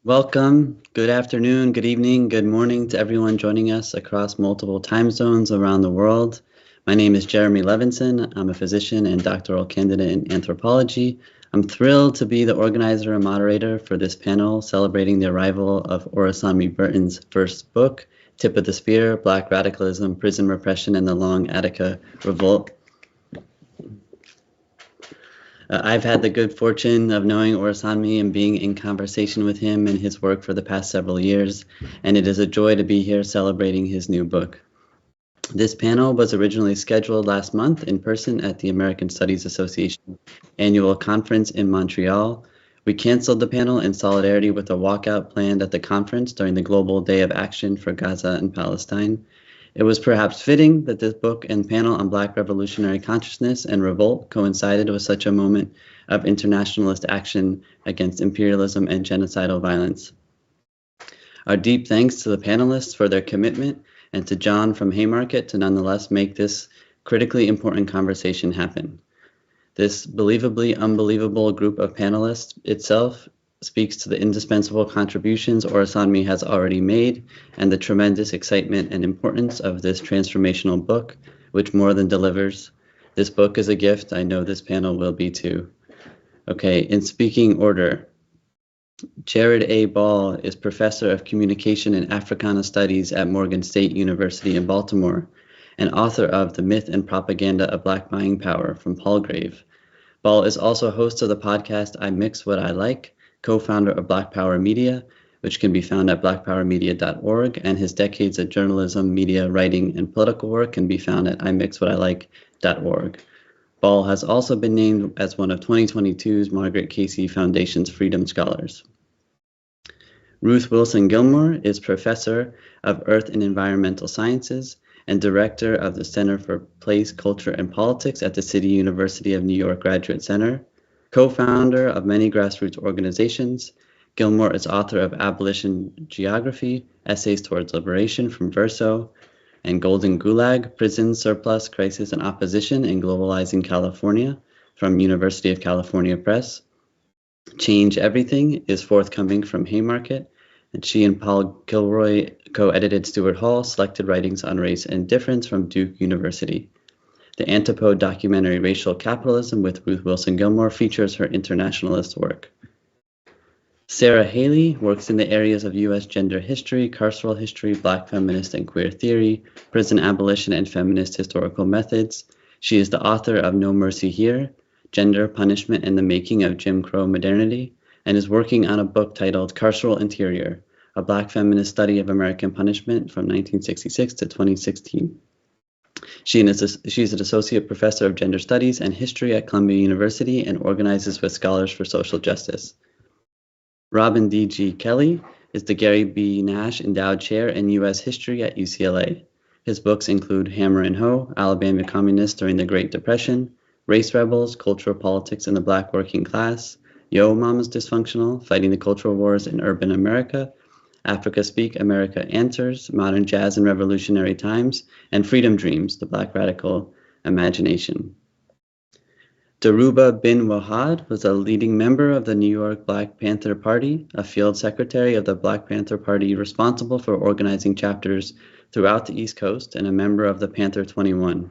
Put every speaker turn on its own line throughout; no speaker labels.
Welcome. Good afternoon, good evening, good morning to everyone joining us across multiple time zones around the world. My name is Jeremy Levinson. I'm a physician and doctoral candidate in anthropology. I'm thrilled to be the organizer and moderator for this panel celebrating the arrival of Orisanmi Burton's first book, Tip of the Spear, Black Radicalism, Prison Repression, and the Long Attica Revolt. I've had the good fortune of knowing Orisanmi and being in conversation with him and his work for the past several years, and it is a joy to be here celebrating his new book. This panel was originally scheduled last month in person at the American Studies Association annual conference in Montreal. We canceled the panel in solidarity with a walkout planned at the conference during the Global Day of Action for Gaza and Palestine. It was perhaps fitting that this book and panel on Black revolutionary consciousness and revolt coincided with such a moment of internationalist action against imperialism and genocidal violence. Our deep thanks to the panelists for their commitment and to John from Haymarket to nonetheless make this critically important conversation happen. This believably unbelievable group of panelists itself speaks to the indispensable contributions Orisanmi has already made and the tremendous excitement and importance of this transformational book, which more than delivers. This book is a gift. I know this panel will be too. Okay, in speaking order, Jared A. Ball is Professor of Communication and Africana Studies at Morgan State University in Baltimore and author of The Myth and Propaganda of Black Buying Power from Palgrave. Ball is also host of the podcast iMiXWHATiLiKE, co-founder of Black Power Media, which can be found at blackpowermedia.org, and his decades of journalism, media, writing, and political work can be found at iMiXWHATiLiKE.org. Ball has also been named as one of 2022's Margaret Casey Foundation's Freedom Scholars. Ruth Wilson Gilmore is Professor of Earth and Environmental Sciences and Director of the Center for Place, Culture, and Politics at the City University of New York Graduate Center. Co-founder of many grassroots organizations, Gilmore is author of Abolition Geography, Essays Towards Liberation from Verso, and Golden Gulag, Prison, Surplus, Crisis, and Opposition in Globalizing California from University of California Press. Change Everything is forthcoming from Haymarket, and she and Paul Gilroy co-edited Stuart Hall, Selected Writings on Race and Difference from Duke University. The Antipode documentary Racial Capitalism with Ruth Wilson Gilmore features her internationalist work. Sarah Haley works in the areas of U.S. gender history, carceral history, Black feminist and queer theory, prison abolition, and feminist historical methods. She is the author of No Mercy Here, Gender, Punishment, and the Making of Jim Crow Modernity, and is working on a book titled Carceral Interior, a Black feminist study of American punishment from 1966 to 2016. She's an associate professor of gender studies and history at Columbia University and organizes with Scholars for Social Justice. Robin D.G. Kelley is the Gary B. Nash Endowed Chair in U.S. History at UCLA. His books include Hammer and Hoe, Alabama Communists During the Great Depression, Race Rebels, Cultural Politics in the Black Working Class, Yo, Mama's Dysfunctional, Fighting the Cultural Wars in Urban America, Africa Speak, America Answers, Modern Jazz in Revolutionary Times, and Freedom Dreams, the Black Radical Imagination. Daruba bin Wahad was a leading member of the New York Black Panther Party, a field secretary of the Black Panther Party responsible for organizing chapters throughout the East Coast and a member of the Panther 21.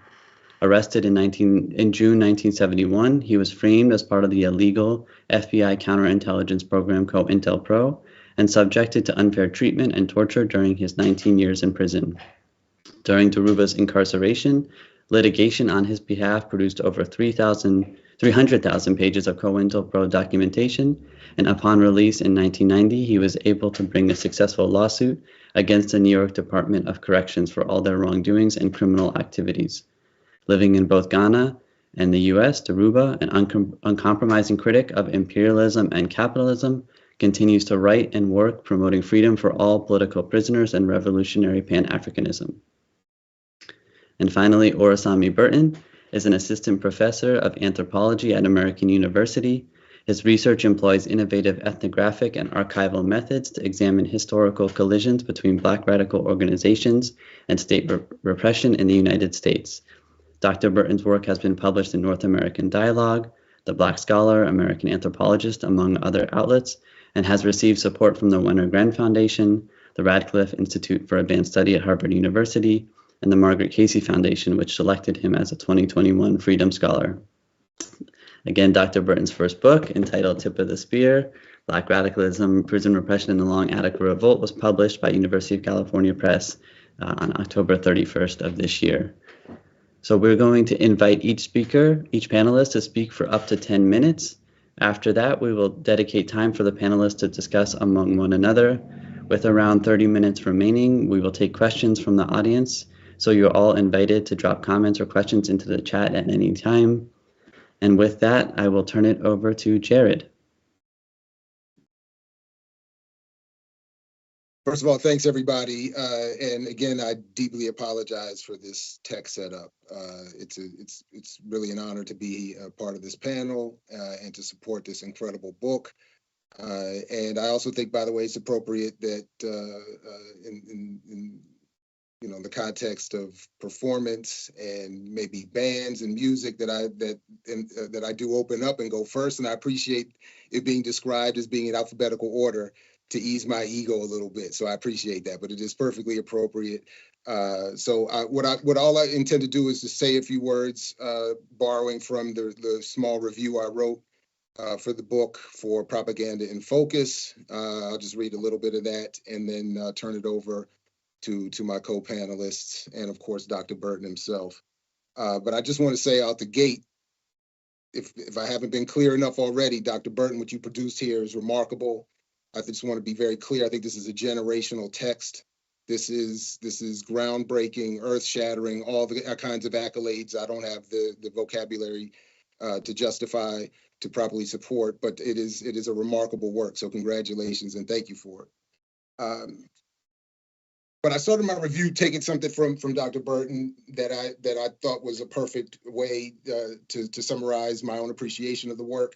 Arrested in June 1971, he was framed as part of the illegal FBI counterintelligence program COINTELPRO and subjected to unfair treatment and torture during his 19 years in prison. During Daruba's incarceration, litigation on his behalf produced over 300,000 pages of COINTELPRO documentation, and upon release in 1990, he was able to bring a successful lawsuit against the New York Department of Corrections for all their wrongdoings and criminal activities. Living in both Ghana and the U.S., Daruba, an uncompromising critic of imperialism and capitalism, continues to write and work promoting freedom for all political prisoners and revolutionary Pan-Africanism. And finally, Orisanmi Burton is an assistant professor of anthropology at American University. His research employs innovative ethnographic and archival methods to examine historical collisions between Black radical organizations and state repression in the United States. Dr. Burton's work has been published in North American Dialogue, The Black Scholar, American Anthropologist, among other outlets, and has received support from the Wenner Gren Foundation, the Radcliffe Institute for Advanced Study at Harvard University, and the Margaret Casey Foundation, which selected him as a 2021 Freedom Scholar. Again, Dr. Burton's first book, entitled Tip of the Spear, Black Radicalism, Prison Repression, and the Long Attica Revolt, was published by University of California Press on October 31st of this year. So we're going to invite each panelist to speak for up to 10 minutes. After that, we will dedicate time for the panelists to discuss among one another. With around 30 minutes remaining, we will take questions from the audience. So you're all invited to drop comments or questions into the chat at any time. And with that, I will turn it over to Jared.
First of all, thanks everybody. And again, I deeply apologize for this tech setup. It's really an honor to be a part of this panel and to support this incredible book. And I also think, by the way, it's appropriate that in the context of performance and maybe bands and music that I do open up and go first. And I appreciate it being described as being in alphabetical order to ease my ego a little bit. So I appreciate that, but it is perfectly appropriate. What all I intend to do is to say a few words, borrowing from the small review I wrote for the book for Propaganda in Focus. I'll just read a little bit of that and then turn it over to my co-panelists and of course, Dr. Burton himself. But I just want to say out the gate, if I haven't been clear enough already, Dr. Burton, what you produced here is remarkable. I just want to be very clear. I think this is a generational text. This is groundbreaking, earth-shattering, all the kinds of accolades. I don't have the vocabulary to justify, to properly support, but it is a remarkable work. So congratulations and thank you for it. But I started my review taking something from Dr. Burton that I thought was a perfect way to summarize my own appreciation of the work,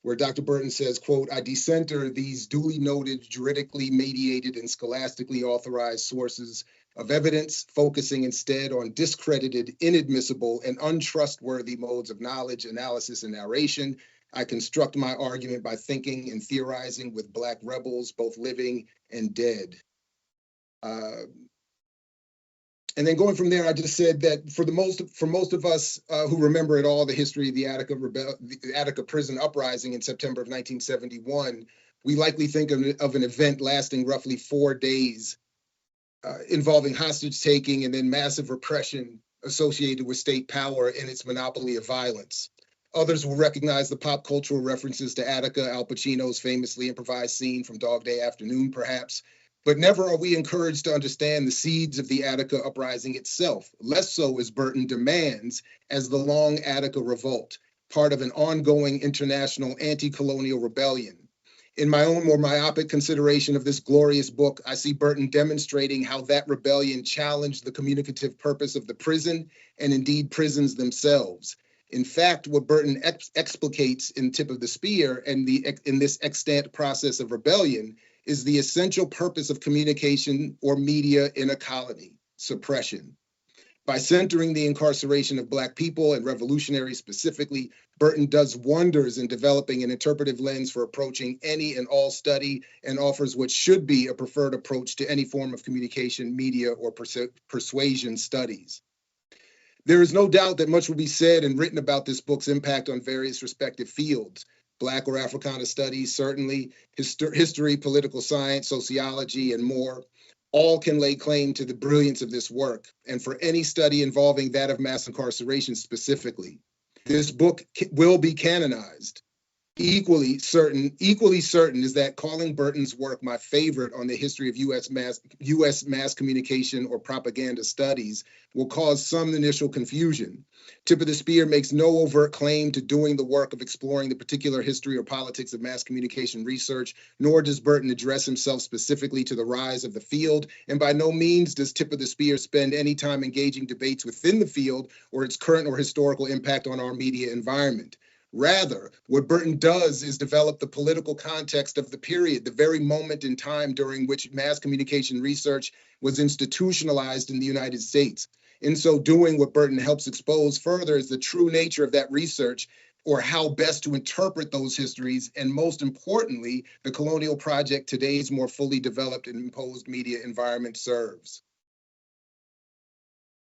where Dr. Burton says, quote, "I decenter these duly noted, juridically mediated, and scholastically authorized sources of evidence, focusing instead on discredited, inadmissible, and untrustworthy modes of knowledge, analysis, and narration. I construct my argument by thinking and theorizing with Black rebels, both living and dead." And then going from there, I just said that for most of us who remember at all the history of the Attica prison uprising in September of 1971, we likely think of an event lasting roughly 4 days, involving hostage taking and then massive repression associated with state power and its monopoly of violence. Others will recognize the pop cultural references to Attica, Al Pacino's famously improvised scene from Dog Day Afternoon, perhaps. But never are we encouraged to understand the seeds of the Attica uprising itself, less so as Burton demands as the Long Attica Revolt, part of an ongoing international anti-colonial rebellion. In my own more myopic consideration of this glorious book, I see Burton demonstrating how that rebellion challenged the communicative purpose of the prison and indeed prisons themselves. In fact, what Burton explicates in Tip of the Spear and in this extant process of rebellion is the essential purpose of communication or media in a colony: suppression. By centering the incarceration of Black people and revolutionaries specifically, Burton does wonders in developing an interpretive lens for approaching any and all study and offers what should be a preferred approach to any form of communication, media, or persuasion studies. There is no doubt that much will be said and written about this book's impact on various respective fields. Black or Africana studies, certainly, history, political science, sociology, and more. All can lay claim to the brilliance of this work, and for any study involving that of mass incarceration specifically. This book will be canonized. Equally certain is that calling Burton's work my favorite on the history of U.S. mass communication or propaganda studies will cause some initial confusion. Tip of the Spear makes no overt claim to doing the work of exploring the particular history or politics of mass communication research, nor does Burton address himself specifically to the rise of the field, and by no means does Tip of the Spear spend any time engaging debates within the field or its current or historical impact on our media environment. Rather, what Burton does is develop the political context of the period, the very moment in time during which mass communication research was institutionalized in the United States. In so doing, what Burton helps expose further is the true nature of that research or how best to interpret those histories, and most importantly, the colonial project today's more fully developed and imposed media environment serves.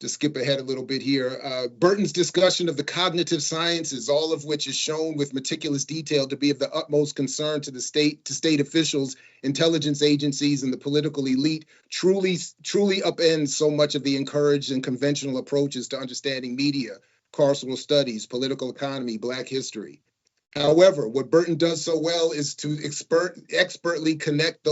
To skip ahead a little bit here, Burton's discussion of the cognitive sciences, all of which is shown with meticulous detail to be of the utmost concern to state officials, intelligence agencies, and the political elite, truly upends so much of the encouraged and conventional approaches to understanding media, carceral studies, political economy, Black history. However, what Burton does so well is to expertly connect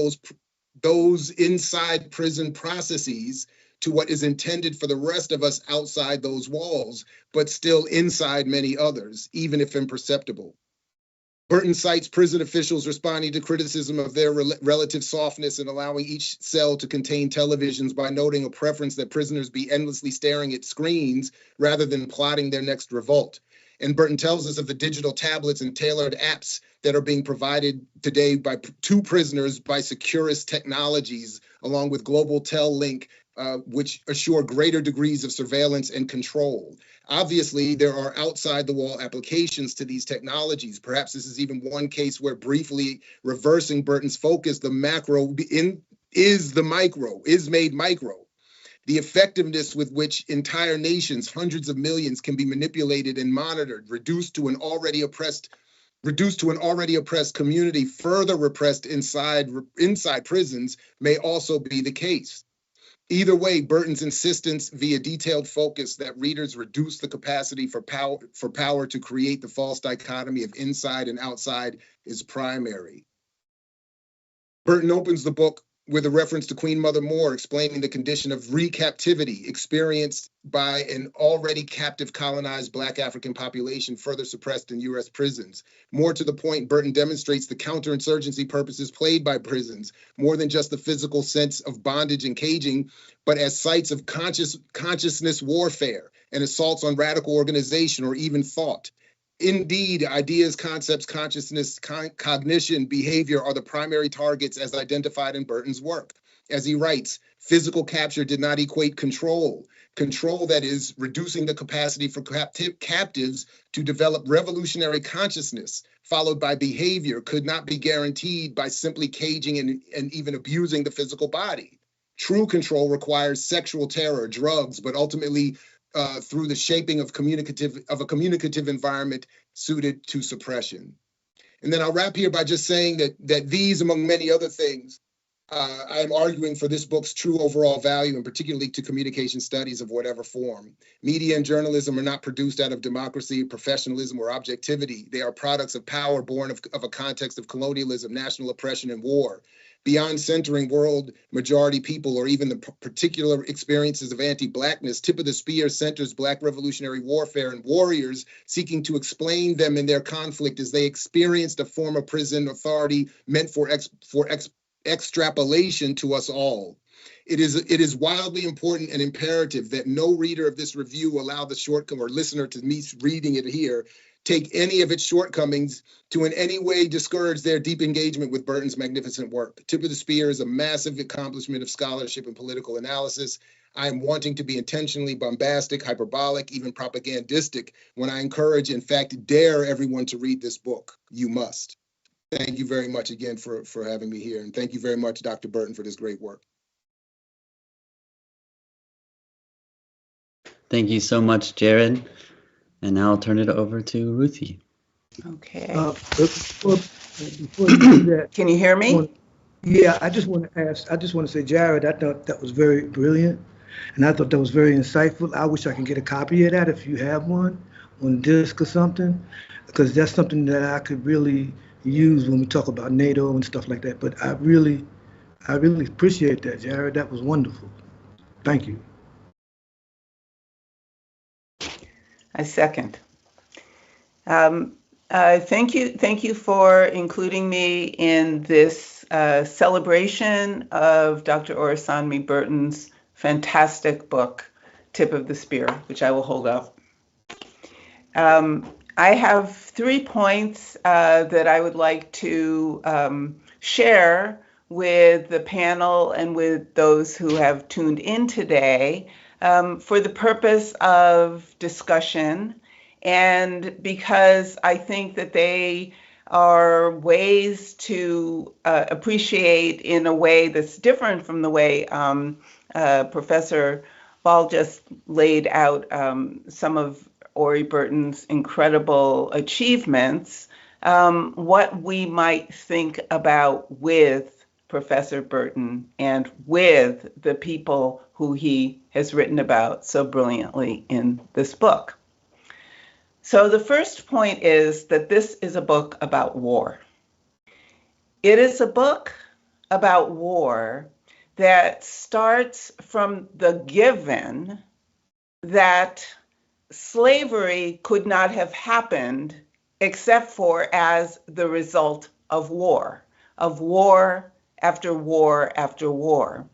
those inside prison processes to what is intended for the rest of us outside those walls, but still inside many others, even if imperceptible. Burton cites prison officials responding to criticism of their relative softness and allowing each cell to contain televisions by noting a preference that prisoners be endlessly staring at screens rather than plotting their next revolt. And Burton tells us of the digital tablets and tailored apps that are being provided today to prisoners by Securus Technologies, along with Global Tel Link, which assure greater degrees of surveillance and control. Obviously, there are outside the wall applications to these technologies. Perhaps this is even one case where, briefly reversing Burton's focus, the macro is made micro. The effectiveness with which entire nations, hundreds of millions, can be manipulated and monitored, reduced to an already oppressed community, further repressed inside prisons, may also be the case. Either way, Burton's insistence via detailed focus that readers reduce the capacity for power to create the false dichotomy of inside and outside is primary. Burton opens the book with a reference to Queen Mother Moore, explaining the condition of recaptivity experienced by an already captive colonized Black African population further suppressed in US prisons. More to the point, Burton demonstrates the counterinsurgency purposes played by prisons, more than just the physical sense of bondage and caging, but as sites of consciousness warfare and assaults on radical organization or even thought. Indeed, ideas, concepts, consciousness, cognition, behavior are the primary targets as identified in Burton's work. As he writes, physical capture did not equate control. Control, that is, reducing the capacity for captives to develop revolutionary consciousness, followed by behavior, could not be guaranteed by simply caging and even abusing the physical body. True control requires sexual terror, drugs, but ultimately through the shaping of a communicative environment suited to suppression. And then I'll wrap here by just saying that these, among many other things, I am arguing for this book's true overall value, and particularly to communication studies of whatever form. Media and journalism are not produced out of democracy, professionalism, or objectivity. They are products of power born of a context of colonialism, national oppression, and war. Beyond centering world majority people or even the particular experiences of anti-Blackness, Tip of the Spear centers Black revolutionary warfare and warriors seeking to explain them in their conflict as they experienced a form of prison authority meant for extrapolation to us all. It is wildly important and imperative that no reader of this review allow the shortcoming, or listener to me reading it here, take any of its shortcomings to in any way discourage their deep engagement with Burton's magnificent work. Tip of the Spear is a massive accomplishment of scholarship and political analysis. I am wanting to be intentionally bombastic, hyperbolic, even propagandistic when I encourage, in fact, dare everyone to read this book. You must. Thank you very much again for having me here. And thank you very much, Dr. Burton, for this great work.
Thank you so much, Jared. And now I'll turn it over to Ruthie.
Okay.
Before you do that,
Can you hear me?
I just want to say, Jared, I thought that was very brilliant. And I thought that was very insightful. I wish I could get a copy of that if you have one on disc or something, because that's something that I could really use when we talk about NATO and stuff like that. But I really appreciate that, Jared. That was wonderful. Thank you.
I second. Thank you for including me in this celebration of Dr. Orisanmi Burton's fantastic book, Tip of the Spear, which I will hold up. I have 3 points that I would like to share with the panel and with those who have tuned in today for the purpose of discussion and because I think that they are ways to appreciate in a way that's different from the way Professor Ball just laid out some of Ori Burton's incredible achievements, what we might think about with Professor Burton and with the people who he has written about so brilliantly in this book. So the first point is that this is a book about war. It is a book about war that starts from the given that slavery could not have happened except for as the result of war after war after war.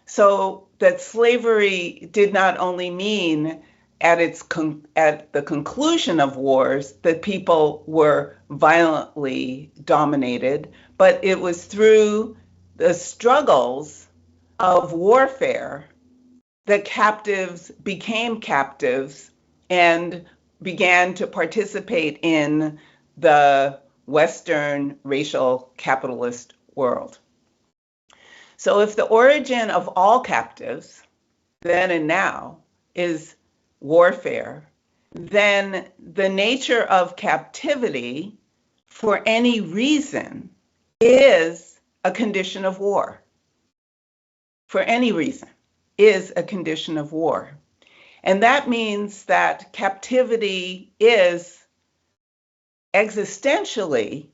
So that slavery did not only mean at the conclusion of wars that people were violently dominated, but it was through the struggles of warfare that captives became captives and began to participate in the Western racial capitalist world. So if the origin of all captives, then and now, is warfare, then the nature of captivity for any reason is a condition of war. For any reason is a condition of war. And that means that captivity is existentially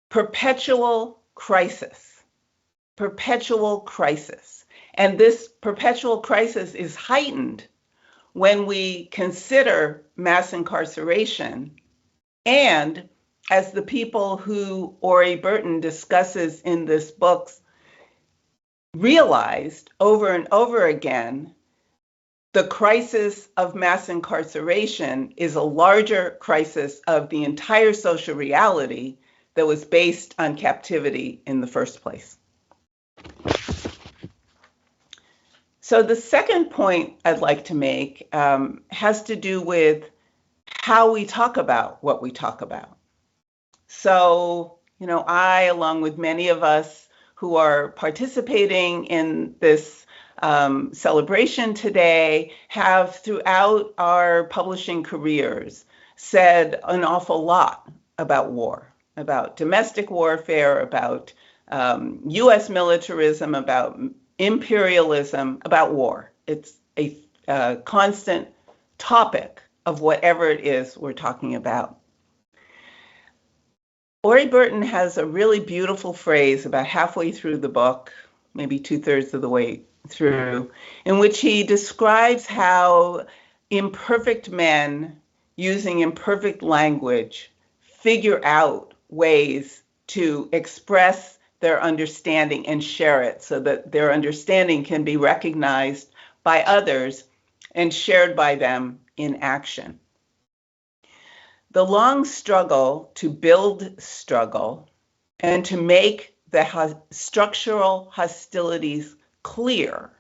perpetual crisis. And this perpetual crisis is heightened when we consider mass incarceration, and as the people who Ori Burton discusses in this book realized over and over again, the crisis of mass incarceration is a larger crisis of the entire social reality that was based on captivity in the first place. So the second point I'd like to make has to do with how we talk about what we talk about. So, I, along with many of us who are participating in this celebration today, have throughout our publishing careers said an awful lot about war, about domestic warfare, about US militarism, about imperialism, about war. It's a constant topic of whatever it is we're talking about. Ori Burton has a really beautiful phrase about halfway through the book, maybe 2/3 of the way through, in which he describes how imperfect men using imperfect language figure out ways to express their understanding and share it so that their understanding can be recognized by others and shared by them in action. The long struggle to build struggle and to make the structural hostilities clear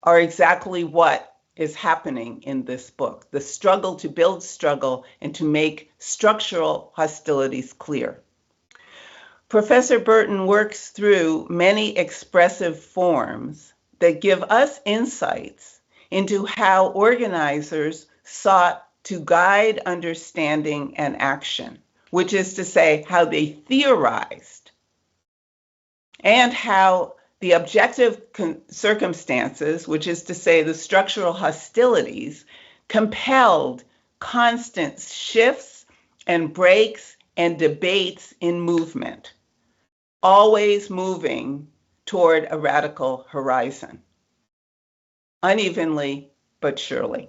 are exactly what is happening in this book. The struggle to build struggle and to make structural hostilities clear. Professor Burton works through many expressive forms that give us insights into how organizers sought to guide understanding and action, which is to say, how they theorized, and how the objective circumstances, which is to say the structural hostilities, compelled constant shifts and breaks and debates in movement, always moving toward a radical horizon, unevenly but surely.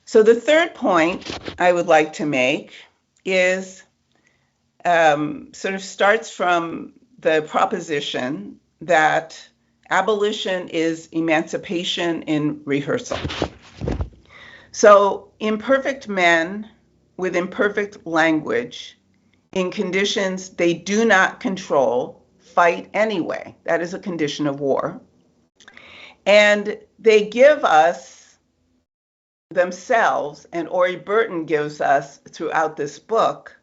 So the third point I would like to make is sort of starts from the proposition that abolition is emancipation in rehearsal. So imperfect men with imperfect language in conditions they do not control fight anyway. That is a condition of war. And they give us themselves, and Ori Burton gives us throughout this book,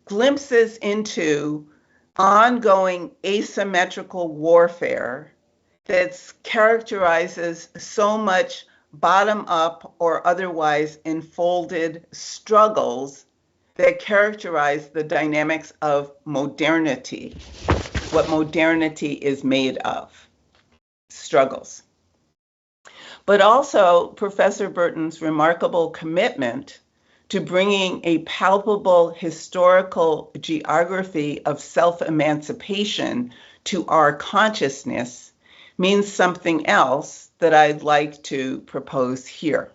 glimpses into ongoing asymmetrical warfare that characterizes so much bottom-up or otherwise enfolded struggles that characterize the dynamics of modernity, what modernity is made of, struggles. But also Professor Burton's remarkable commitment to bringing a palpable historical geography of self-emancipation to our consciousness means something else that I'd like to propose here.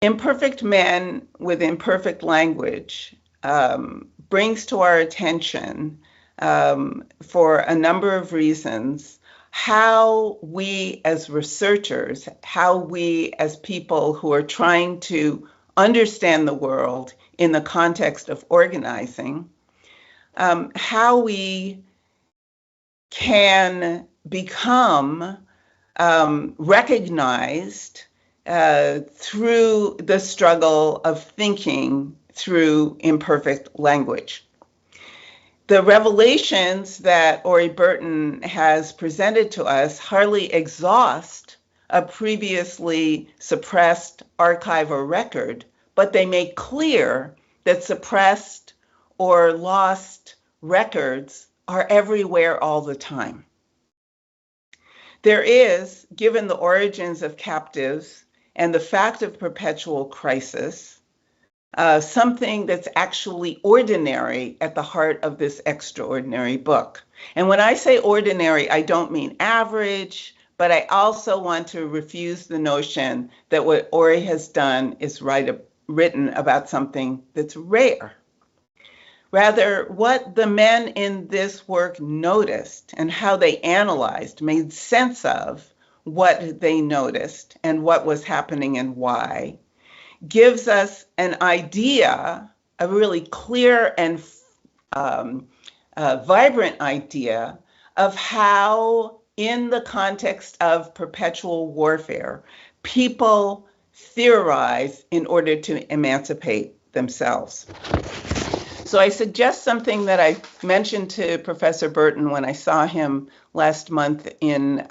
Imperfect Men with Imperfect Language brings to our attention, for a number of reasons, how we as researchers, how we as people who are trying to understand the world in the context of organizing, how we can become recognized through the struggle of thinking through imperfect language. The revelations that Ori Burton has presented to us hardly exhaust a previously suppressed archive or record, but they make clear that suppressed or lost records are everywhere all the time. There is, given the origins of captives and the fact of perpetual crisis, something that's actually ordinary at the heart of this extraordinary book. And when I say ordinary, I don't mean average, but I also want to refuse the notion that what Ori has done is written about something that's rare. Rather, what the men in this work noticed and how they analyzed, made sense of what they noticed and what was happening and why, gives us an idea, a really clear and vibrant idea of how, in the context of perpetual warfare, people theorize in order to emancipate themselves. So I suggest something that I mentioned to Professor Burton when I saw him last month in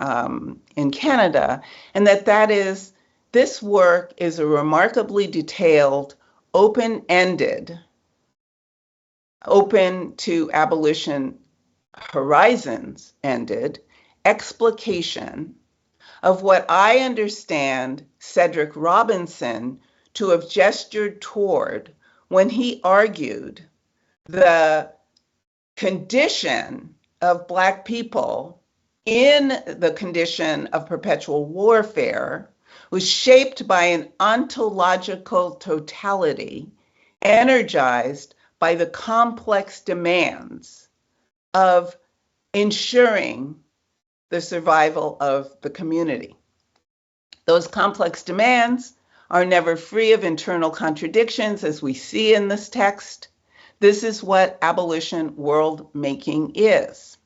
Canada, and that is, this work is a remarkably detailed, open-ended, open to abolition horizons ended, explication of what I understand Cedric Robinson to have gestured toward when he argued the condition of Black people in the condition of perpetual warfare was shaped by an ontological totality energized by the complex demands of ensuring the survival of the community. Those complex demands are never free of internal contradictions, as we see in this text. This is what abolition world making is.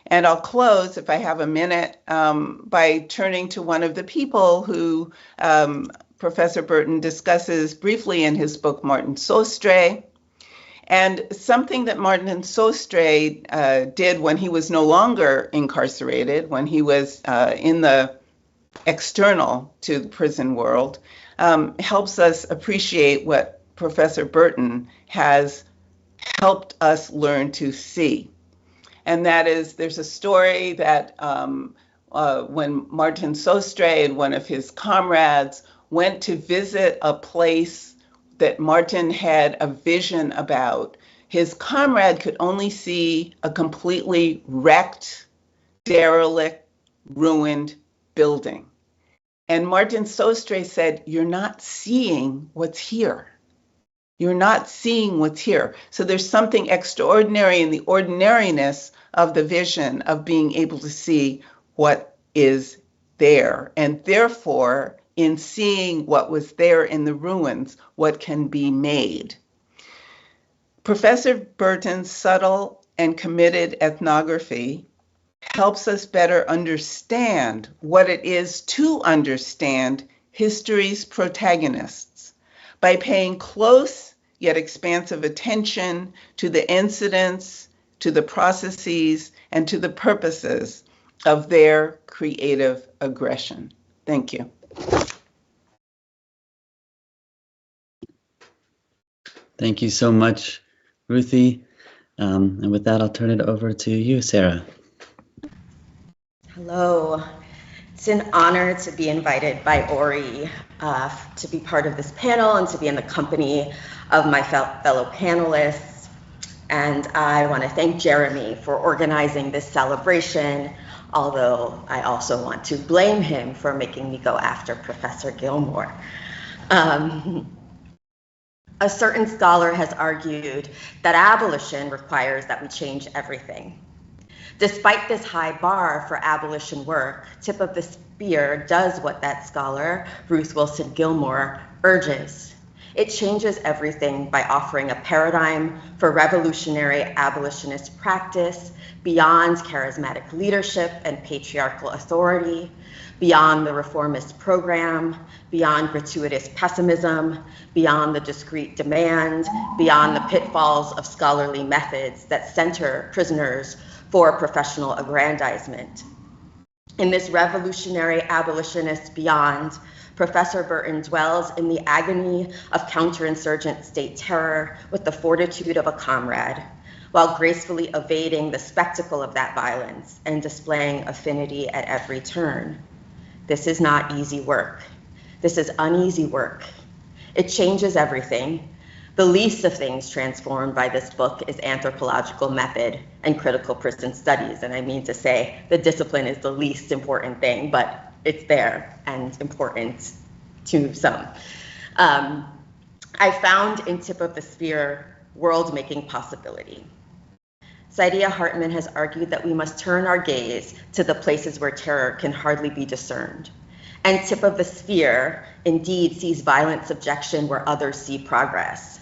And I'll close, if I have a minute, by turning to one of the people who Professor Burton discusses briefly in his book, Martin Sostre. And something that Martin Sostre did when he was no longer incarcerated, when he was in the external to the prison world, helps us appreciate what Professor Burton has helped us learn to see. And that is, there's a story that when Martin Sostre and one of his comrades went to visit a place that Martin had a vision about, his comrade could only see a completely wrecked, derelict, ruined building. And Martin Sostre said, "You're not seeing what's here. You're not seeing what's here." So there's something extraordinary in the ordinariness of the vision of being able to see what is there. And therefore, in seeing what was there in the ruins, what can be made. Professor Burton's subtle and committed ethnography helps us better understand what it is to understand history's protagonists by paying close yet expansive attention to the incidents, to the processes, and to the purposes of their creative aggression. Thank you.
Thank you so much, Ruthie. And with that, I'll turn it over to you, Sarah.
Hello. It's an honor to be invited by Ori to be part of this panel and to be in the company of my fellow panelists. And I want to thank Jeremy for organizing this celebration, although I also want to blame him for making me go after Professor Gilmore. A certain scholar has argued that abolition requires that we change everything. Despite this high bar for abolition work, Tip of the Spear does what that scholar, Ruth Wilson Gilmore, urges. It changes everything by offering a paradigm for revolutionary abolitionist practice beyond charismatic leadership and patriarchal authority, beyond the reformist program, beyond gratuitous pessimism, beyond the discrete demand, beyond the pitfalls of scholarly methods that center prisoners for professional aggrandizement. In this revolutionary abolitionist beyond, Professor Burton dwells in the agony of counterinsurgent state terror with the fortitude of a comrade, while gracefully evading the spectacle of that violence and displaying affinity at every turn. This is not easy work. This is uneasy work. It changes everything. The least of things transformed by this book is anthropological method and critical prison studies. And I mean to say the discipline is the least important thing, but it's there and important to some. I found in Tip of the Spear world-making possibility. Saidiya Hartman has argued that we must turn our gaze to the places where terror can hardly be discerned. And Tip of the Spear indeed sees violent subjection where others see progress.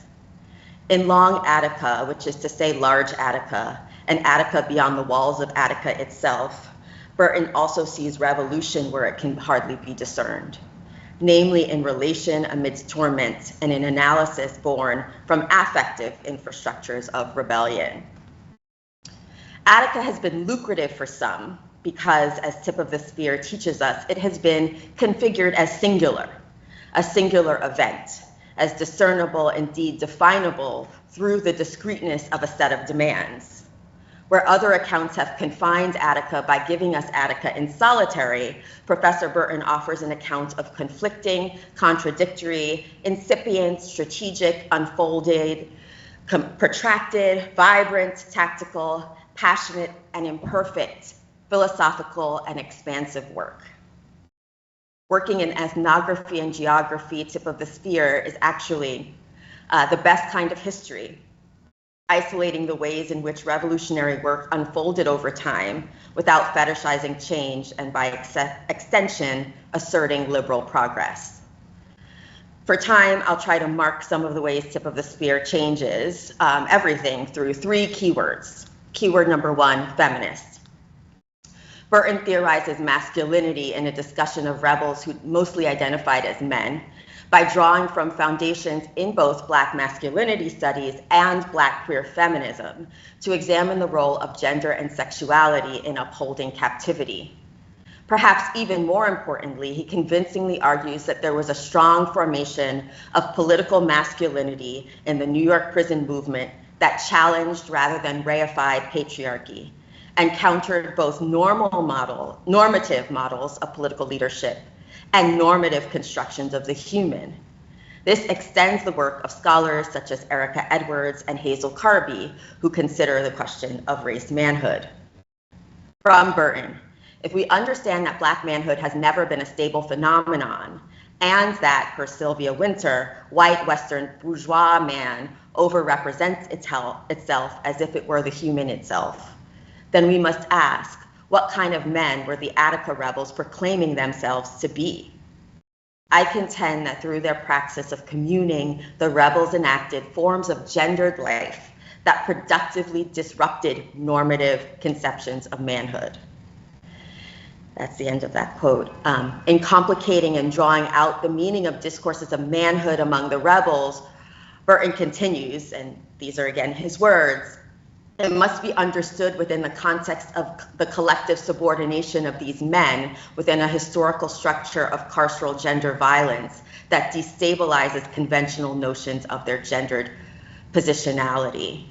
In Long Attica, which is to say large Attica, and Attica beyond the walls of Attica itself, Burton also sees revolution where it can hardly be discerned, namely in relation amidst torment and in analysis born from affective infrastructures of rebellion. Attica has been lucrative for some because, as Tip of the Spear teaches us, it has been configured as singular, a singular event, as discernible, indeed definable, through the discreteness of a set of demands. Where other accounts have confined Attica by giving us Attica in solitary, Professor Burton offers an account of conflicting, contradictory, incipient, strategic, unfolded, protracted, vibrant, tactical, passionate, and imperfect, philosophical and expansive work. Working in ethnography and geography, Tip of the Spear is actually the best kind of history, isolating the ways in which revolutionary work unfolded over time without fetishizing change and by extension, asserting liberal progress. For time, I'll try to mark some of the ways Tip of the Spear changes everything through three keywords. Keyword number one, feminist. Burton theorizes masculinity in a discussion of rebels who mostly identified as men by drawing from foundations in both Black masculinity studies and Black queer feminism to examine the role of gender and sexuality in upholding captivity. Perhaps even more importantly, he convincingly argues that there was a strong formation of political masculinity in the New York prison movement that challenged rather than reified patriarchy and countered both normative models of political leadership and normative constructions of the human. This extends the work of scholars such as Erica Edwards and Hazel Carby, who consider the question of race manhood. From Burton, if we understand that Black manhood has never been a stable phenomenon, and that, per Sylvia Wynter, white Western bourgeois man overrepresents itself as if it were the human itself, then we must ask, what kind of men were the Attica rebels proclaiming themselves to be? I contend that through their praxis of communing, the rebels enacted forms of gendered life that productively disrupted normative conceptions of manhood. That's the end of that quote. In complicating and drawing out the meaning of discourses of manhood among the rebels, Burton continues, and these are again his words, it must be understood within the context of the collective subordination of these men within a historical structure of carceral gender violence that destabilizes conventional notions of their gendered positionality.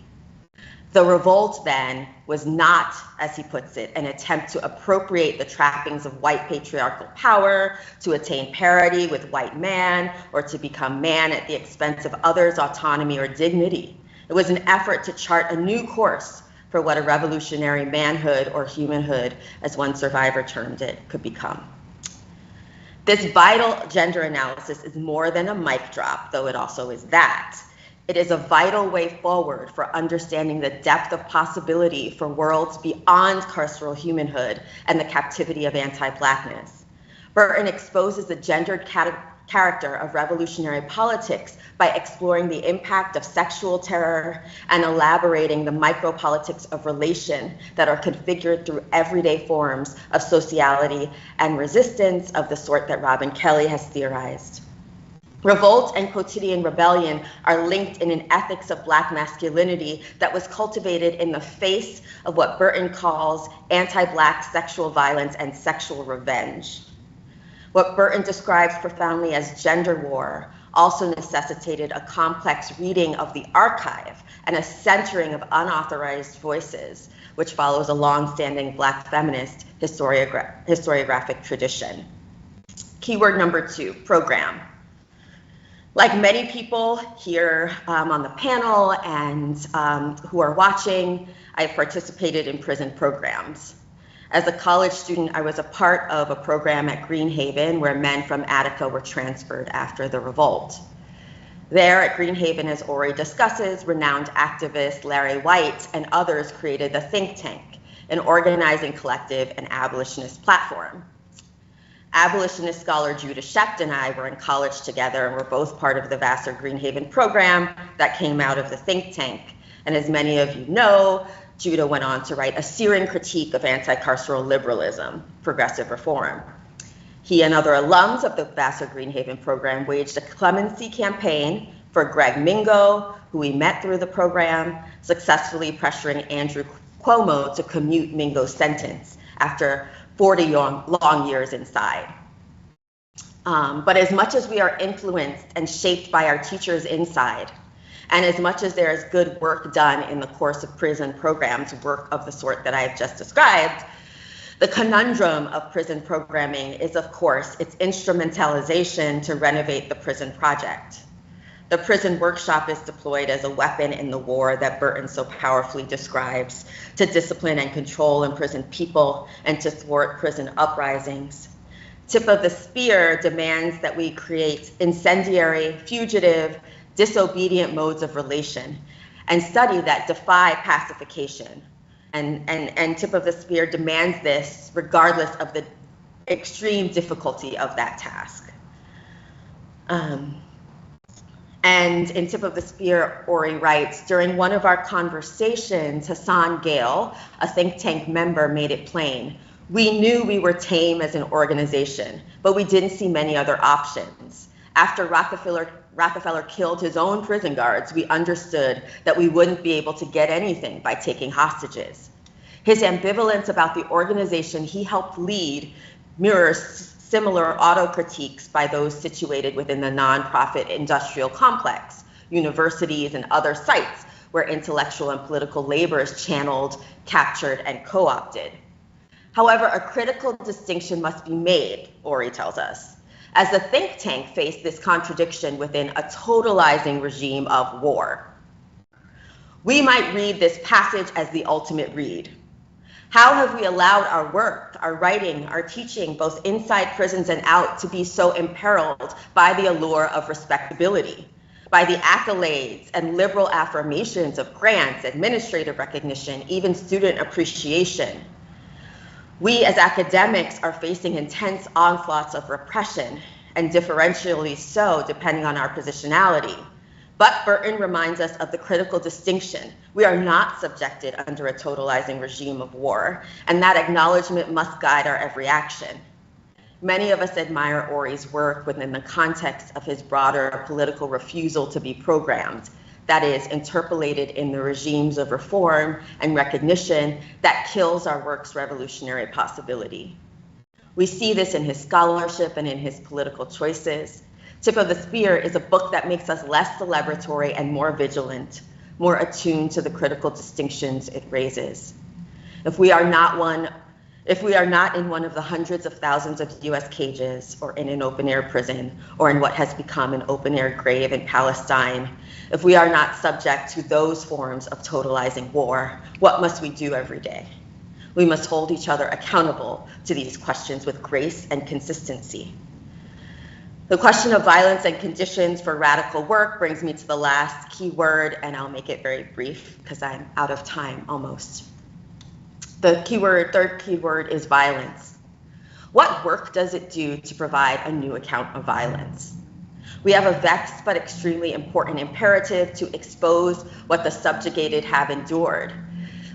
The revolt then was not, as he puts it, an attempt to appropriate the trappings of white patriarchal power, to attain parity with white man, or to become man at the expense of others' autonomy or dignity. It was an effort to chart a new course for what a revolutionary manhood or humanhood, as one survivor termed it, could become. This vital gender analysis is more than a mic drop, though it also is that. It is a vital way forward for understanding the depth of possibility for worlds beyond carceral humanhood and the captivity of anti-Blackness. Burton exposes the gendered character of revolutionary politics by exploring the impact of sexual terror and elaborating the micropolitics of relation that are configured through everyday forms of sociality and resistance of the sort that Robin Kelley has theorized. Revolt and quotidian rebellion are linked in an ethics of Black masculinity that was cultivated in the face of what Burton calls anti-Black sexual violence and sexual revenge. What Burton describes profoundly as gender war also necessitated a complex reading of the archive and a centering of unauthorized voices, which follows a long-standing Black feminist historiographic tradition. Keyword number 2, program. Like many people here on the panel and who are watching, I've participated in prison programs. As a college student, I was a part of a program at Greenhaven where men from Attica were transferred after the revolt. There at Greenhaven, as Ori discusses, renowned activist Larry White and others created the think tank, an organizing collective and abolitionist platform. Abolitionist scholar Judah Shept and I were in college together and were both part of the Vassar Greenhaven program that came out of the think tank. And as many of you know, Judah went on to write a searing critique of anti-carceral liberalism, progressive reform. He and other alums of the Vassar Greenhaven program waged a clemency campaign for Greg Mingo, who we met through the program, successfully pressuring Andrew Cuomo to commute Mingo's sentence after 40 long years inside. But as much as we are influenced and shaped by our teachers inside, and as much as there is good work done in the course of prison programs, work of the sort that I've just described, the conundrum of prison programming is, of course, its instrumentalization to renovate the prison project. The prison workshop is deployed as a weapon in the war that Burton so powerfully describes to discipline and control imprisoned people and to thwart prison uprisings. Tip of the Spear demands that we create incendiary, fugitive, disobedient modes of relation and study that defy pacification. And Tip of the Spear demands this regardless of the extreme difficulty of that task. And in Tip of the Spear, Ori writes, during one of our conversations, Hassan Gale, a think tank member, made it plain. We knew we were tame as an organization, but we didn't see many other options. After Rockefeller killed his own prison guards, we understood that we wouldn't be able to get anything by taking hostages. His ambivalence about the organization he helped lead mirrors similar auto-critiques by those situated within the nonprofit industrial complex, universities, and other sites where intellectual and political labor is channeled, captured, and co-opted. However, a critical distinction must be made, Ori tells us, as the think tank faced this contradiction within a totalizing regime of war. We might read this passage as the ultimate read. How have we allowed our work, our writing, our teaching, both inside prisons and out, to be so imperiled by the allure of respectability, by the accolades and liberal affirmations of grants, administrative recognition, even student appreciation? We as academics are facing intense onslaughts of repression, and differentially so depending on our positionality. But Burton reminds us of the critical distinction. We are not subjected under a totalizing regime of war, and that acknowledgement must guide our every action. Many of us admire Ori's work within the context of his broader political refusal to be programmed, that is, interpolated in the regimes of reform and recognition that kills our work's revolutionary possibility. We see this in his scholarship and in his political choices. Tip of the Spear is a book that makes us less celebratory and more vigilant, more attuned to the critical distinctions it raises. If we are not in one of the hundreds of thousands of US cages, or in an open air prison, or in what has become an open air grave in Palestine, if we are not subject to those forms of totalizing war, what must we do every day? We must hold each other accountable to these questions with grace and consistency. The question of violence and conditions for radical work brings me to the last key word, and I'll make it very brief because I'm out of time almost. The third key word is violence. What work does it do to provide a new account of violence? We have a vexed but extremely important imperative to expose what the subjugated have endured.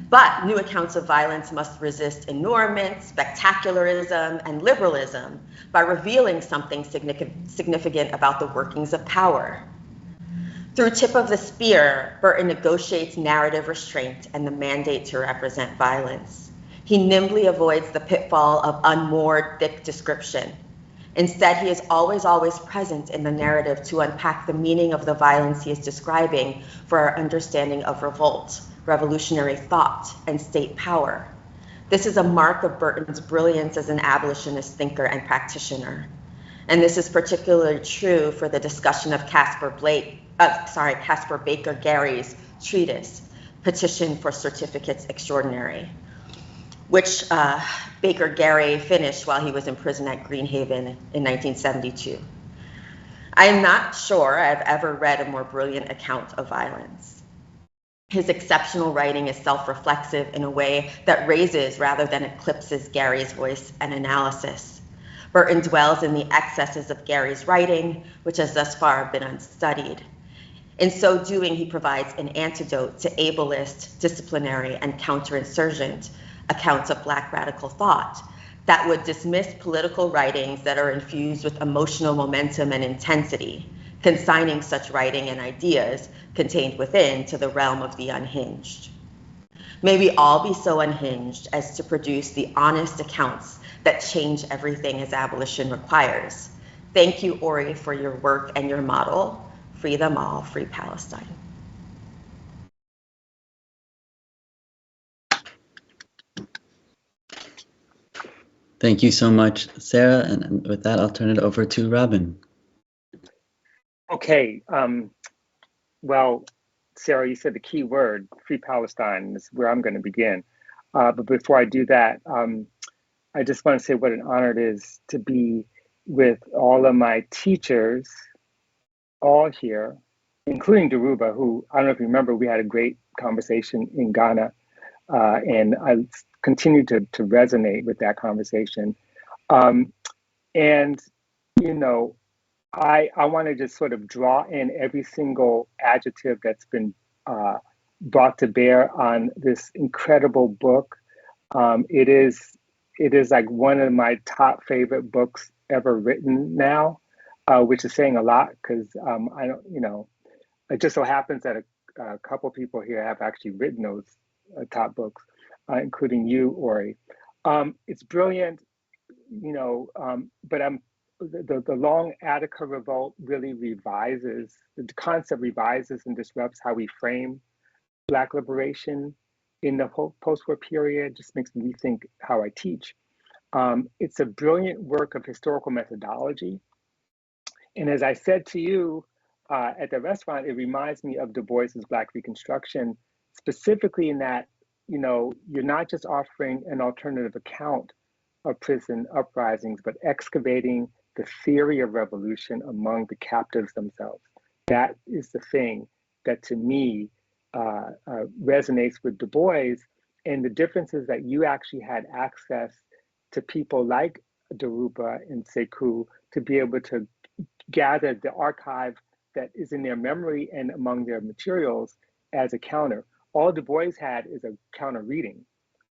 But new accounts of violence must resist enormment, spectacularism, and liberalism by revealing something significant about the workings of power. Through Tip of the Spear, Burton negotiates narrative restraint and the mandate to represent violence. He nimbly avoids the pitfall of unmoored, thick description. Instead, he is always present in the narrative to unpack the meaning of the violence he is describing for our understanding of revolt, revolutionary thought, and state power. This is a mark of Burton's brilliance as an abolitionist thinker and practitioner. And this is particularly true for the discussion of Caspar Baker Gary's treatise, Petition for Certificates Extraordinary, which Baker Gary finished while he was in prison at Greenhaven in 1972. I am not sure I've ever read a more brilliant account of violence. His exceptional writing is self-reflexive in a way that raises rather than eclipses Gary's voice and analysis. Burton dwells in the excesses of Gary's writing, which has thus far been unstudied. In so doing, he provides an antidote to ableist, disciplinary, and counterinsurgent accounts of Black radical thought that would dismiss political writings that are infused with emotional momentum and intensity, consigning such writing and ideas contained within to the realm of the unhinged. May we all be so unhinged as to produce the honest accounts that change everything as abolition requires. Thank you, Ori, for your work and your model. Free them all, free Palestine.
Thank you so much, Sarah. And with that, I'll turn it over to Robin.
Okay. Well, Sarah, you said the key word, free Palestine, is where I'm going to begin. But before I do that, I just want to say what an honor it is to be with all of my teachers, all here, including Daruba, who, I don't know if you remember, we had a great conversation in Ghana, and I continue to resonate with that conversation. And, you know, I want to just sort of draw in every single adjective that's been brought to bear on this incredible book. It is like one of my top favorite books ever written now, which is saying a lot because I don't, you know, it just so happens that a couple people here have actually written those top books, including you, Ori. It's brilliant, you know, but the Long Attica Revolt really revises, the concept revises and disrupts how we frame Black liberation in the post-war period, just makes me rethink how I teach. It's a brilliant work of historical methodology. And as I said to you at the restaurant, it reminds me of Du Bois's Black Reconstruction, specifically in that, you know, you're not just offering an alternative account of prison uprisings, but excavating the theory of revolution among the captives themselves. That is the thing that to me resonates with Du Bois, and the difference is that you actually had access to people like Daruba and Sekou to be able to gather the archive that is in their memory and among their materials as a counter. All Du Bois had is a counter reading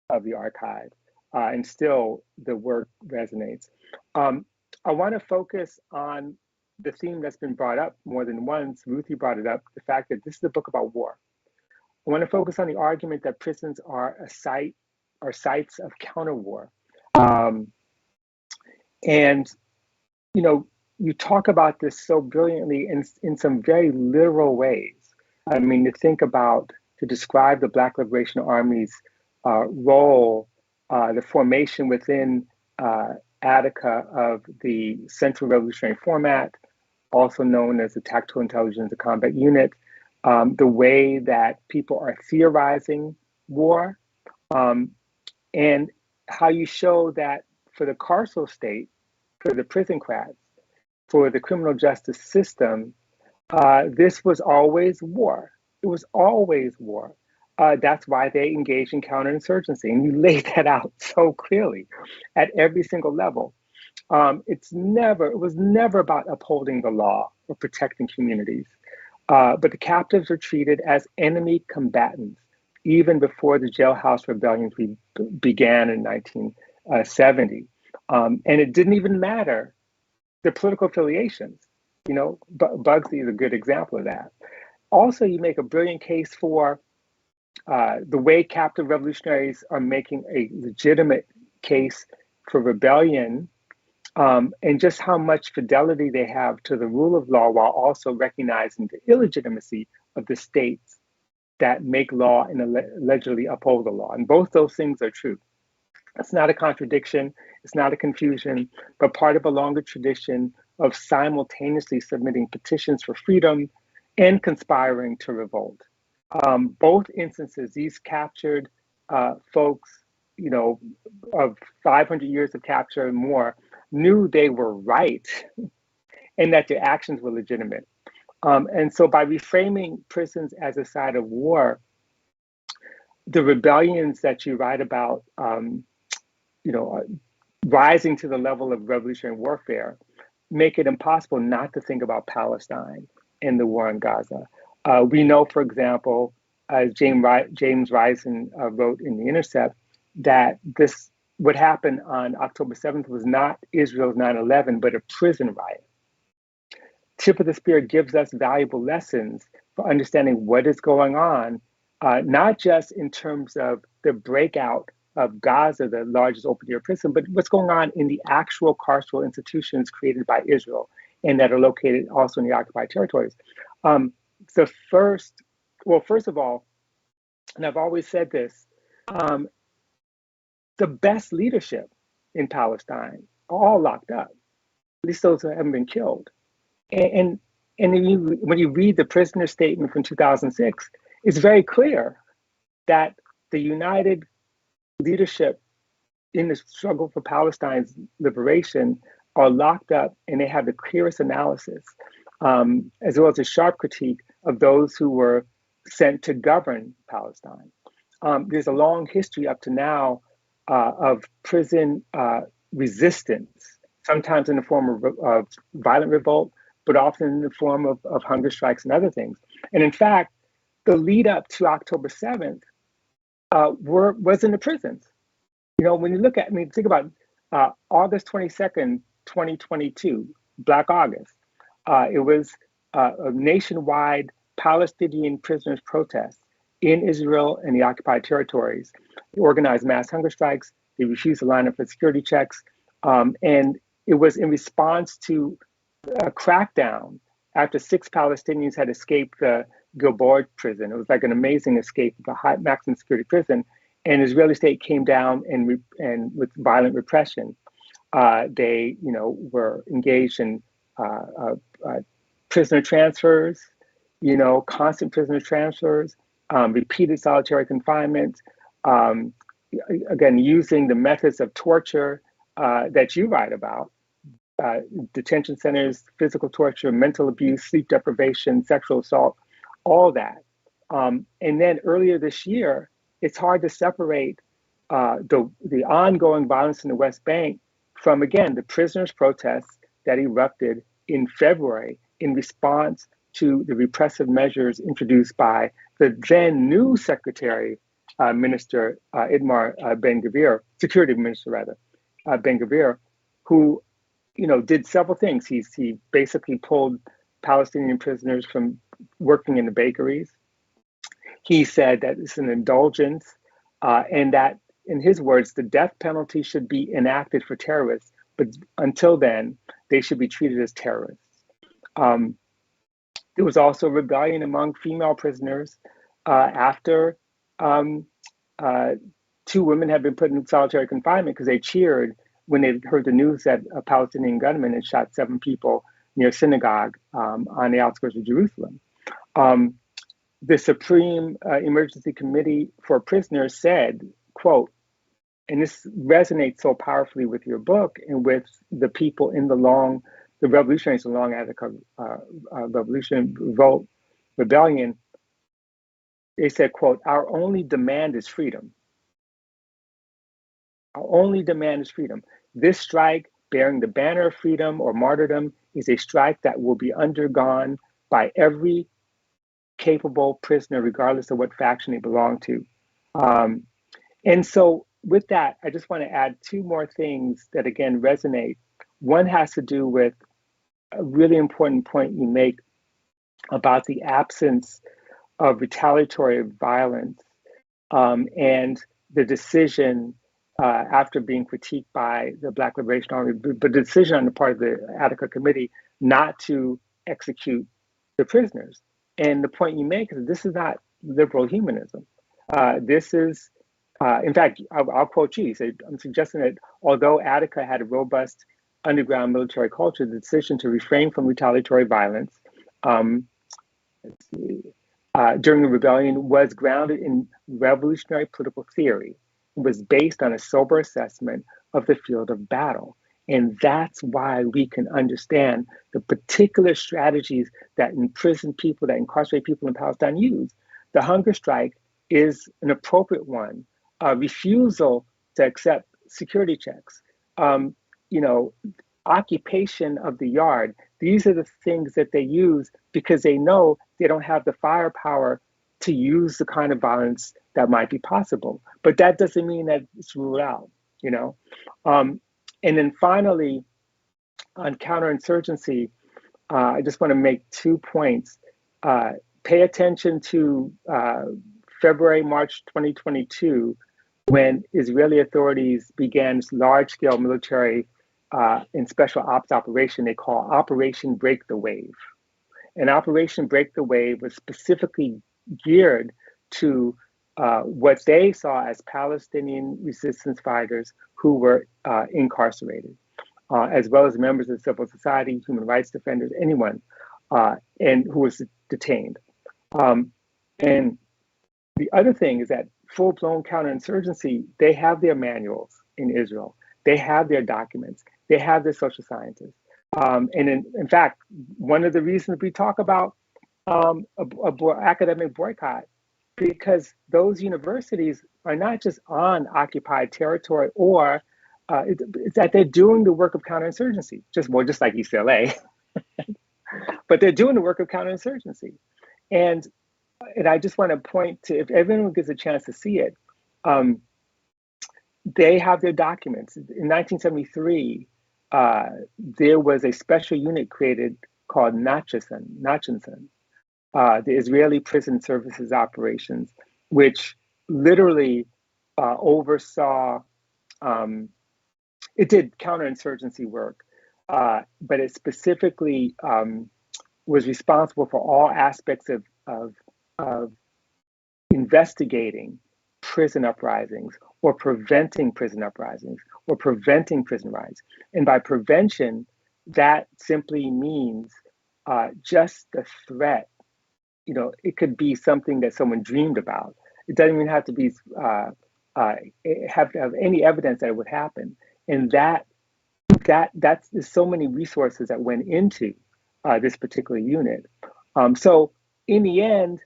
of the archive, and still the work resonates. I want to focus on the theme that's been brought up more than once. Ruthie brought it up, the fact that this is a book about war. I want to focus on the argument that prisons are a site or sites of counter war. And, you know, you talk about this so brilliantly in some very literal ways. I mean, to describe the Black Liberation Army's role, the formation within Attica of the Central Revolutionary Format, also known as the Tactical Intelligence and Combat Unit, the way that people are theorizing war, and how you show that for the carceral state, for the prison-crats, for the criminal justice system, this was always war. It was always war. That's why they engaged in counterinsurgency. And you laid that out so clearly at every single level. It was never about upholding the law or protecting communities. But the captives were treated as enemy combatants, even before the jailhouse rebellions began in 1970. And it didn't even matter their political affiliations. You know, Bugsy is a good example of that. Also, you make a brilliant case for the way captive revolutionaries are making a legitimate case for rebellion, and just how much fidelity they have to the rule of law, while also recognizing the illegitimacy of the states that make law and allegedly uphold the law. And both those things are true. It's not a contradiction, it's not a confusion, but part of a longer tradition of simultaneously submitting petitions for freedom and conspiring to revolt. Both instances, these captured folks, you know, of 500 years of capture and more, knew they were right and that their actions were legitimate. And so by reframing prisons as a site of war, the rebellions that you write about, rising to the level of revolutionary warfare, make it impossible not to think about Palestine and the war in Gaza. We know, for example, as James Risen wrote in The Intercept, that what happened on October 7th was not Israel's 9/11, but a prison riot. Tip of the Spear gives us valuable lessons for understanding what is going on, not just in terms of the breakout of Gaza, the largest open-air prison, but what's going on in the actual carceral institutions created by Israel and that are located also in the occupied territories. First of all, and I've always said this, the best leadership in Palestine are all locked up, at least those who haven't been killed. And when you read the prisoner statement from 2006, it's very clear that the united leadership in the struggle for Palestine's liberation are locked up, and they have the clearest analysis, as well as a sharp critique of those who were sent to govern Palestine. There's a long history up to now of prison resistance, sometimes in the form of violent revolt, but often in the form of hunger strikes and other things. And in fact, the lead up to October 7th was in the prisons. You know, when you look at, think about August 22nd, 2022, Black August. It was a nationwide Palestinian prisoners' protest in Israel and the occupied territories. They organized mass hunger strikes. They refused to line up for security checks. And it was in response to a crackdown after 6 Palestinians had escaped the Gilboa prison. It was like an amazing escape of a high maximum security prison. And the Israeli state came down and with violent repression. They, were engaged in prisoner transfers, constant prisoner transfers, repeated solitary confinement, again, using the methods of torture that you write about, detention centers, physical torture, mental abuse, sleep deprivation, sexual assault, all that. And then earlier this year, it's hard to separate the ongoing violence in the West Bank from, again, the prisoners' protests that erupted in February in response to the repressive measures introduced by the then new Secretary Minister Itmar Ben-Gvir, Security Minister rather, Ben-Gvir, who did several things. He basically pulled Palestinian prisoners from working in the bakeries. He said that it's an indulgence, and that, in his words, the death penalty should be enacted for terrorists, but until then, they should be treated as terrorists. There was also rebellion among female prisoners after 2 women had been put in solitary confinement because they cheered when they heard the news that a Palestinian gunman had shot 7 people near a synagogue on the outskirts of Jerusalem. The Supreme Emergency Committee for Prisoners said, quote, and this resonates so powerfully with your book and with the people in the revolutionaries, the Long Attica Revolt rebellion. They said, quote, our only demand is freedom. Our only demand is freedom. This strike, bearing the banner of freedom or martyrdom, is a strike that will be undergone by every capable prisoner, regardless of what faction they belong to. And so with that, I just want to add 2 more things that, again, resonate. One has to do with a really important point you make about the absence of retaliatory violence and the decision after being critiqued by the Black Liberation Army, but the decision on the part of the Attica Committee not to execute the prisoners. And the point you make is this is not liberal humanism. This is, in fact, I'll quote you. I'm suggesting that although Attica had a robust underground military culture, the decision to refrain from retaliatory violence during the rebellion was grounded in revolutionary political theory. It was based on a sober assessment of the field of battle. And that's why we can understand the particular strategies that imprison people, that incarcerate people in Palestine use. The hunger strike is an appropriate one. Refusal to accept security checks, occupation of the yard. These are the things that they use because they know they don't have the firepower to use the kind of violence that might be possible. But that doesn't mean that it's ruled out, And then finally, on counterinsurgency, I just want to make 2 points. Pay attention to February, March 2022, when Israeli authorities began this large-scale military and special ops operation they call Operation Break the Wave. And Operation Break the Wave was specifically geared to what they saw as Palestinian resistance fighters who were incarcerated, as well as members of civil society, human rights defenders, anyone, and who was detained. And the other thing is that full-blown counterinsurgency, they have their manuals in Israel. They have their documents. They have their social scientists. And in fact, one of the reasons we talk about academic boycott, because those universities are not just on occupied territory, or it's that they're doing the work of counterinsurgency, just like UCLA, but they're doing the work of counterinsurgency. And I just want to point to, if everyone gets a chance to see it, they have their documents. In 1973, there was a special unit created called Nachshon, the Israeli Prison Services Operations, which literally oversaw, it did counterinsurgency work, but it specifically was responsible for all aspects of investigating prison uprisings or preventing prison uprisings or preventing prison riots. And by prevention, that simply means just the threat. It could be something that someone dreamed about. It doesn't even have to be have to have any evidence that it would happen. And that's there's so many resources that went into this particular unit. So in the end,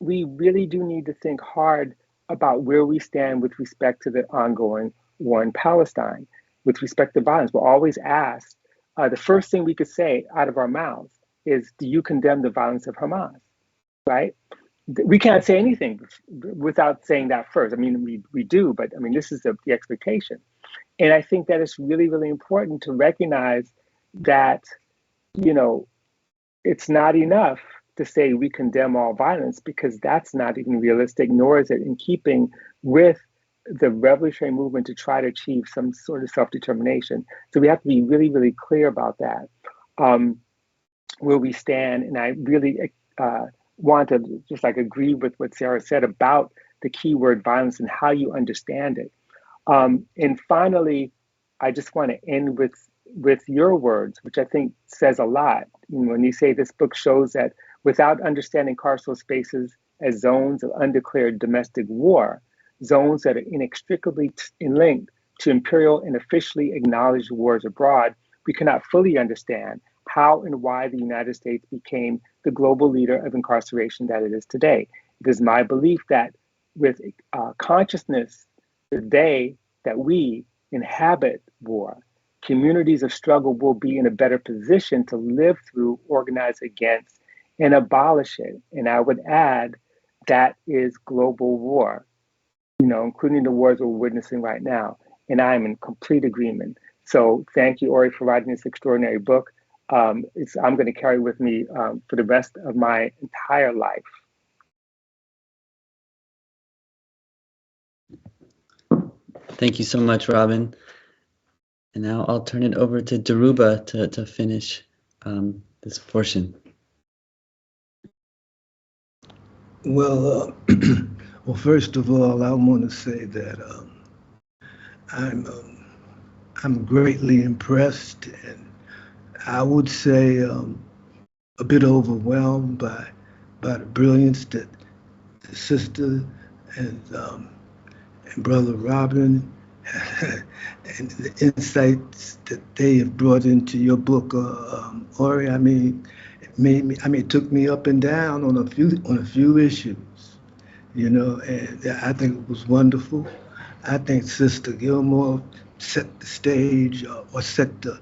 we really do need to think hard about where we stand with respect to the ongoing war in Palestine. With respect to violence, we're always asked, the first thing we could say out of our mouths is, do you condemn the violence of Hamas, right? We can't say anything without saying that first. I mean, we do, but I mean, this is the expectation. And I think that it's really, really important to recognize that, you know, it's not enough to say we condemn all violence, because that's not even realistic, nor is it in keeping with the revolutionary movement to try to achieve some sort of self-determination. So we have to be really, really clear about that, where we stand. And I really want to just like agree with what Sarah said about the keyword violence and how you understand it. And finally, I just want to end with your words, which I think says a lot. You know, when you say this book shows that without understanding carceral spaces as zones of undeclared domestic war, zones that are inextricably linked to imperial and officially acknowledged wars abroad, we cannot fully understand how and why the United States became the global leader of incarceration that it is today. It is my belief that with consciousness, the day that we inhabit war, communities of struggle will be in a better position to live through, organize against, and abolish it. And I would add, that is global war, you know, including the wars we're witnessing right now. And I am in complete agreement. So thank you, Ori, for writing this extraordinary book. I'm going to carry with me for the rest of my entire life.
Thank you so much, Robin. And now I'll turn it over to Daruba to finish this portion.
Well, well, first of all, I want to say that I'm greatly impressed, and I would say a bit overwhelmed by the brilliance that the sister and Brother Robin and the insights that they have brought into your book, Ori. I mean, it took me up and down on a few issues, you know, and I think it was wonderful. I think Sister Gilmore set the stage or set the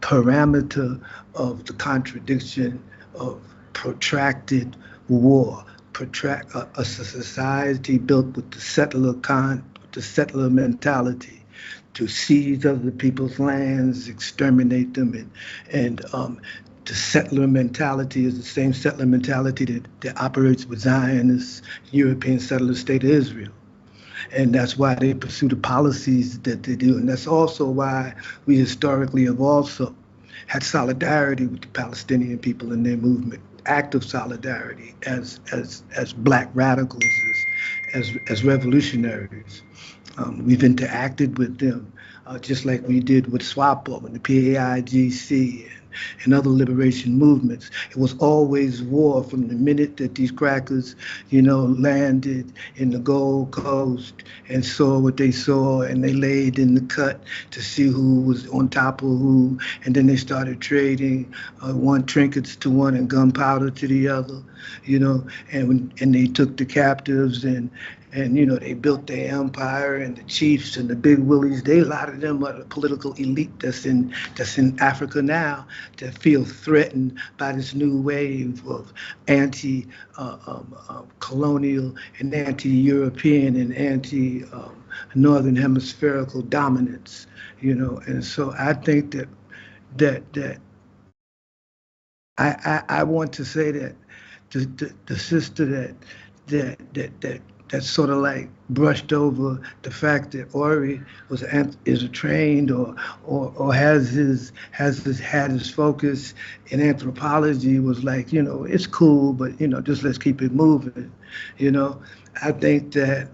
parameter of the contradiction of protracted war, a society built with the settler mentality to seize other people's lands, exterminate them, and the settler mentality is the same settler mentality that operates with Zionists, European settler state of Israel. And that's why they pursue the policies that they do. And that's also why we historically have also had solidarity with the Palestinian people in their movement, active solidarity as Black radicals, as revolutionaries. We've interacted with them just like we did with SWAPO and the PAIGC and other liberation movements. It was always war from the minute that these crackers, you know, landed in the Gold Coast and saw what they saw, and they laid in the cut to see who was on top of who, and then they started trading one trinkets to one and gunpowder to the other, you know, and they took the captives and you know, they built their empire, and the chiefs and the big willies, a lot of them are the political elite that's in Africa now, that feel threatened by this new wave of anti-colonial and anti-European and anti-Northern hemispherical dominance, you know. And so I think that I want to say that the sister that sort of like brushed over the fact that Ori is a trained or had his focus in anthropology, was like, you know, it's cool, but, you know, just let's keep it moving, you know. I think that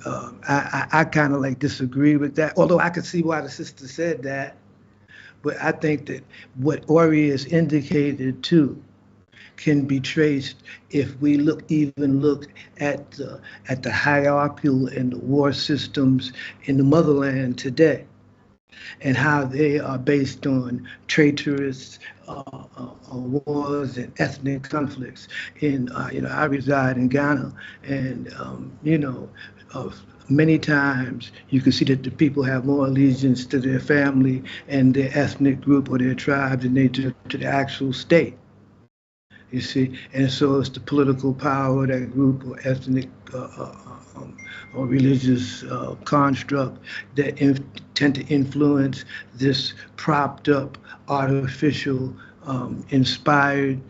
I kind of like disagree with that, although I could see why the sister said that. But I think that what Ori has indicated too can be traced if we look at the hierarchical and the war systems in the motherland today, and how they are based on traitorous wars and ethnic conflicts. You know, I reside in Ghana, and you know, many times you can see that the people have more allegiance to their family and their ethnic group or their tribe than they do to the actual state. you see. And so it's the political power, that group or ethnic or religious construct that tend to influence this propped up, artificial, inspired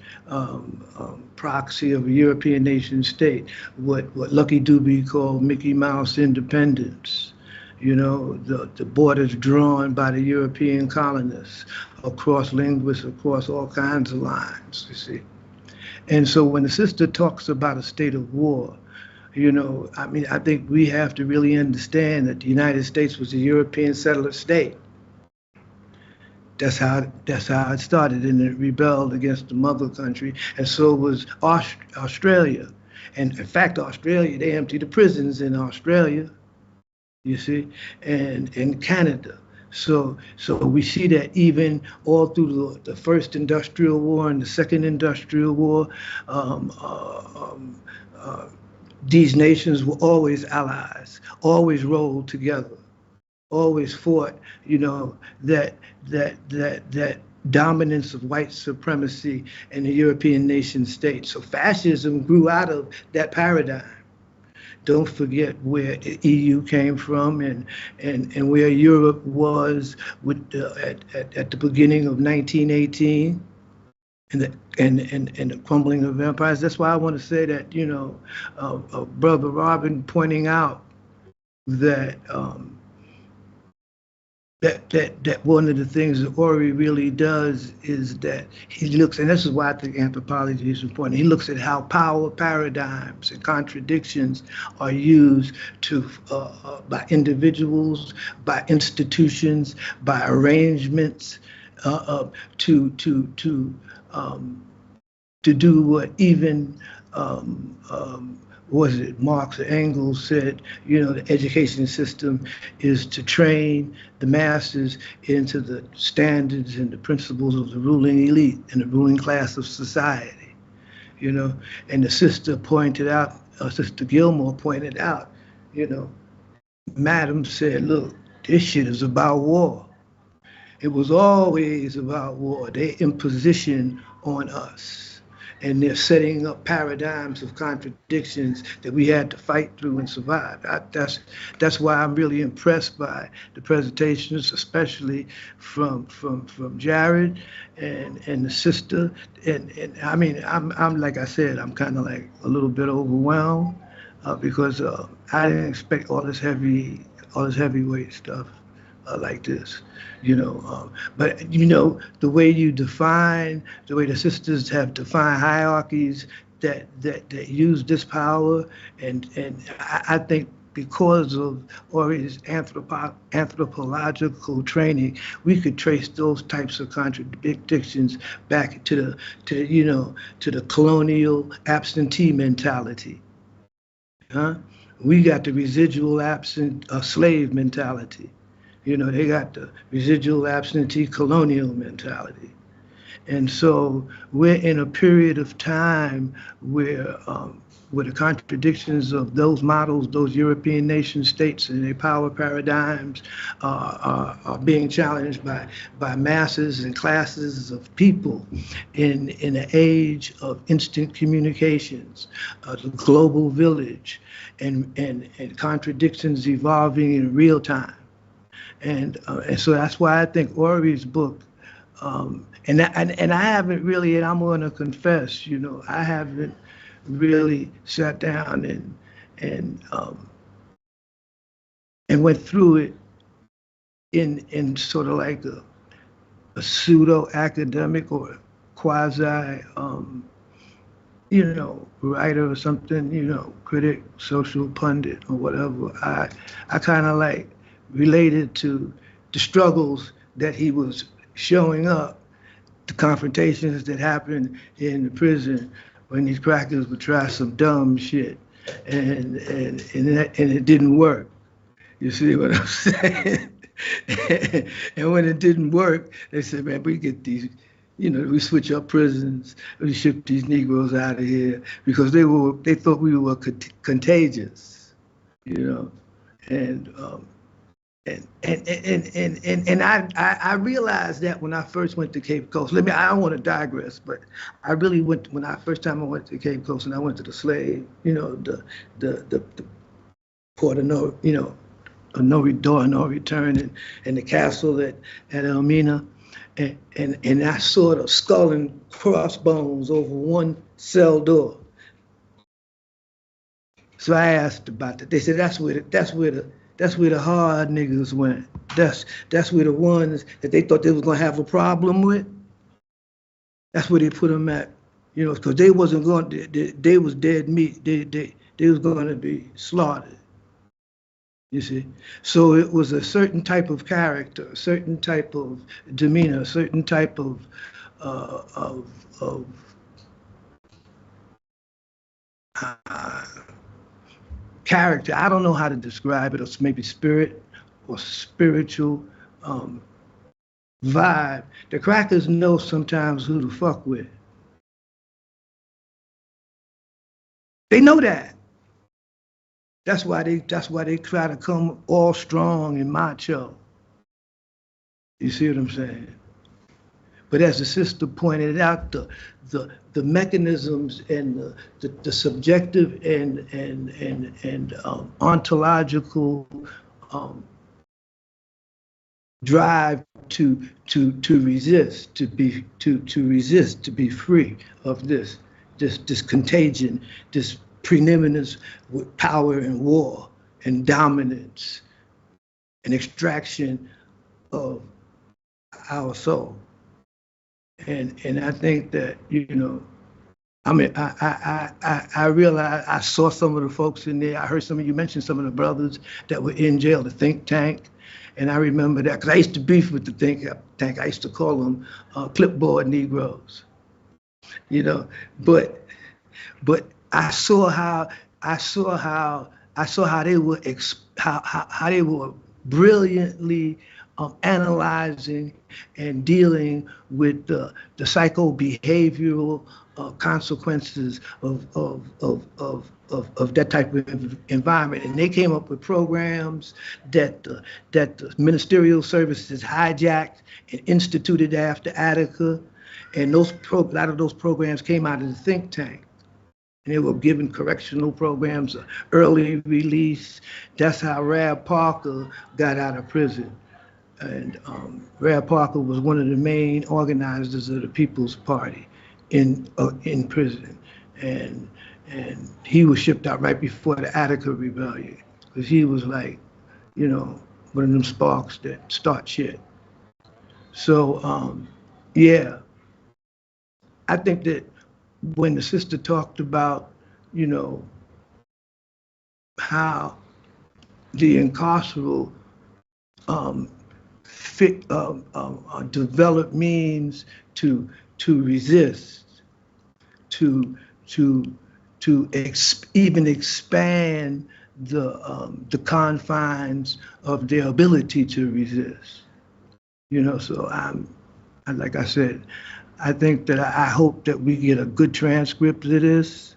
proxy of a European nation state, what Lucky Dubie called Mickey Mouse independence. You know, the borders drawn by the European colonists across linguists, across all kinds of lines, you see. And so when the sister talks about a state of war, you know, I mean, I think we have to really understand that the United States was a European settler state. That's how it started, and it rebelled against the mother country, and so was Australia. And in fact, Australia, they emptied the prisons in Australia, you see, and in Canada. So we see that even all through the First Industrial War and the Second Industrial War, these nations were always allies, always rolled together, always fought, you know, that dominance of white supremacy in the European nation state. So fascism grew out of that paradigm. Don't forget where the EU came from and where Europe was with at the beginning of 1918 and the crumbling of empires. That's why I want to say that, you know, Brother Robin pointing out that that one of the things that Ori really does is that he looks, and this is why I think anthropology is important, he looks at how power paradigms and contradictions are used to by individuals, by institutions, by arrangements to do what even was it Marx or Engels said, you know, the education system is to train the masses into the standards and the principles of the ruling elite and the ruling class of society, you know. And the sister pointed out, Sister Gilmore pointed out, you know, Madam said, look, this shit is about war. It was always about war. They imposition on us. And they're setting up paradigms of contradictions that we had to fight through and survive. That's why I'm really impressed by the presentations, especially from Jared and the sister. And I mean, I'm like I said, I'm kind of like a little bit overwhelmed because I didn't expect all this heavyweight stuff like this. You know, but you know, the way the sisters have defined hierarchies that use this power, and I think because of Ori's anthropological training, we could trace those types of contradictions back to the colonial absentee mentality. We got the residual slave mentality. You know, they got the residual absentee colonial mentality. And so we're in a period of time where the contradictions of those models, those European nation states and their power paradigms are being challenged by masses and classes of people in an age of instant communications, the global village, and contradictions evolving in real time. And so that's why I think Ori's book, and I haven't really, and I'm going to confess, you know, I haven't really sat down and went through it in sort of like a pseudo academic or quasi, you know, writer or something, you know, critic, social pundit or whatever. I kind of like related to the struggles that he was showing up, the confrontations that happened in the prison when these crackers would try some dumb shit and it didn't work. You see what I'm saying? And when it didn't work, they said, man, we get these, you know, we switch up prisons, we ship these Negroes out of here because they thought we were contagious, you know, and And I realized that when I first went to Cape Coast. I don't want to digress, but I really went when I first time I went to Cape Coast and I went to the slave, the port of no, no return, and the castle at Elmina, and I saw the skull and crossbones over one cell door. So I asked about that. They said that's where the hard niggas went. That's where the ones that they thought they was gonna have a problem with. That's where they put them at, because they wasn't going. They was dead meat. They was going to be slaughtered. You see, so it was a certain type of character, a certain type of demeanor, a certain type of character. I don't know how to describe it, or maybe spirit or spiritual vibe. The crackers know sometimes who to fuck with. They know that. That's why they try to come all strong and macho. You see what I'm saying? But as the sister pointed out, the mechanisms and the subjective and ontological drive to resist, to be free of this contagion, this preeminence with power and war and dominance and extraction of our soul. And I think that, I realized I saw some of the folks in there. I heard some of you mention some of the brothers that were in jail, the think tank. And I remember that because I used to beef with the think tank. I used to call them clipboard Negroes, but I saw how they were how they were brilliantly analyzing and dealing with the psycho-behavioral consequences of that type of environment. And they came up with programs that the ministerial services hijacked and instituted after Attica. And a lot of those programs came out of the think tank. And they were given correctional programs, early release. That's how Rab Parker got out of prison. And Rab Parker was one of the main organizers of the People's Party in prison. And he was shipped out right before the Attica Rebellion, because he was like, one of them sparks that start shit. So, yeah, I think that when the sister talked about, how the incarceral develop means to resist, to even expand the confines of their ability to resist. So like I said, I think that I hope that we get a good transcript of this.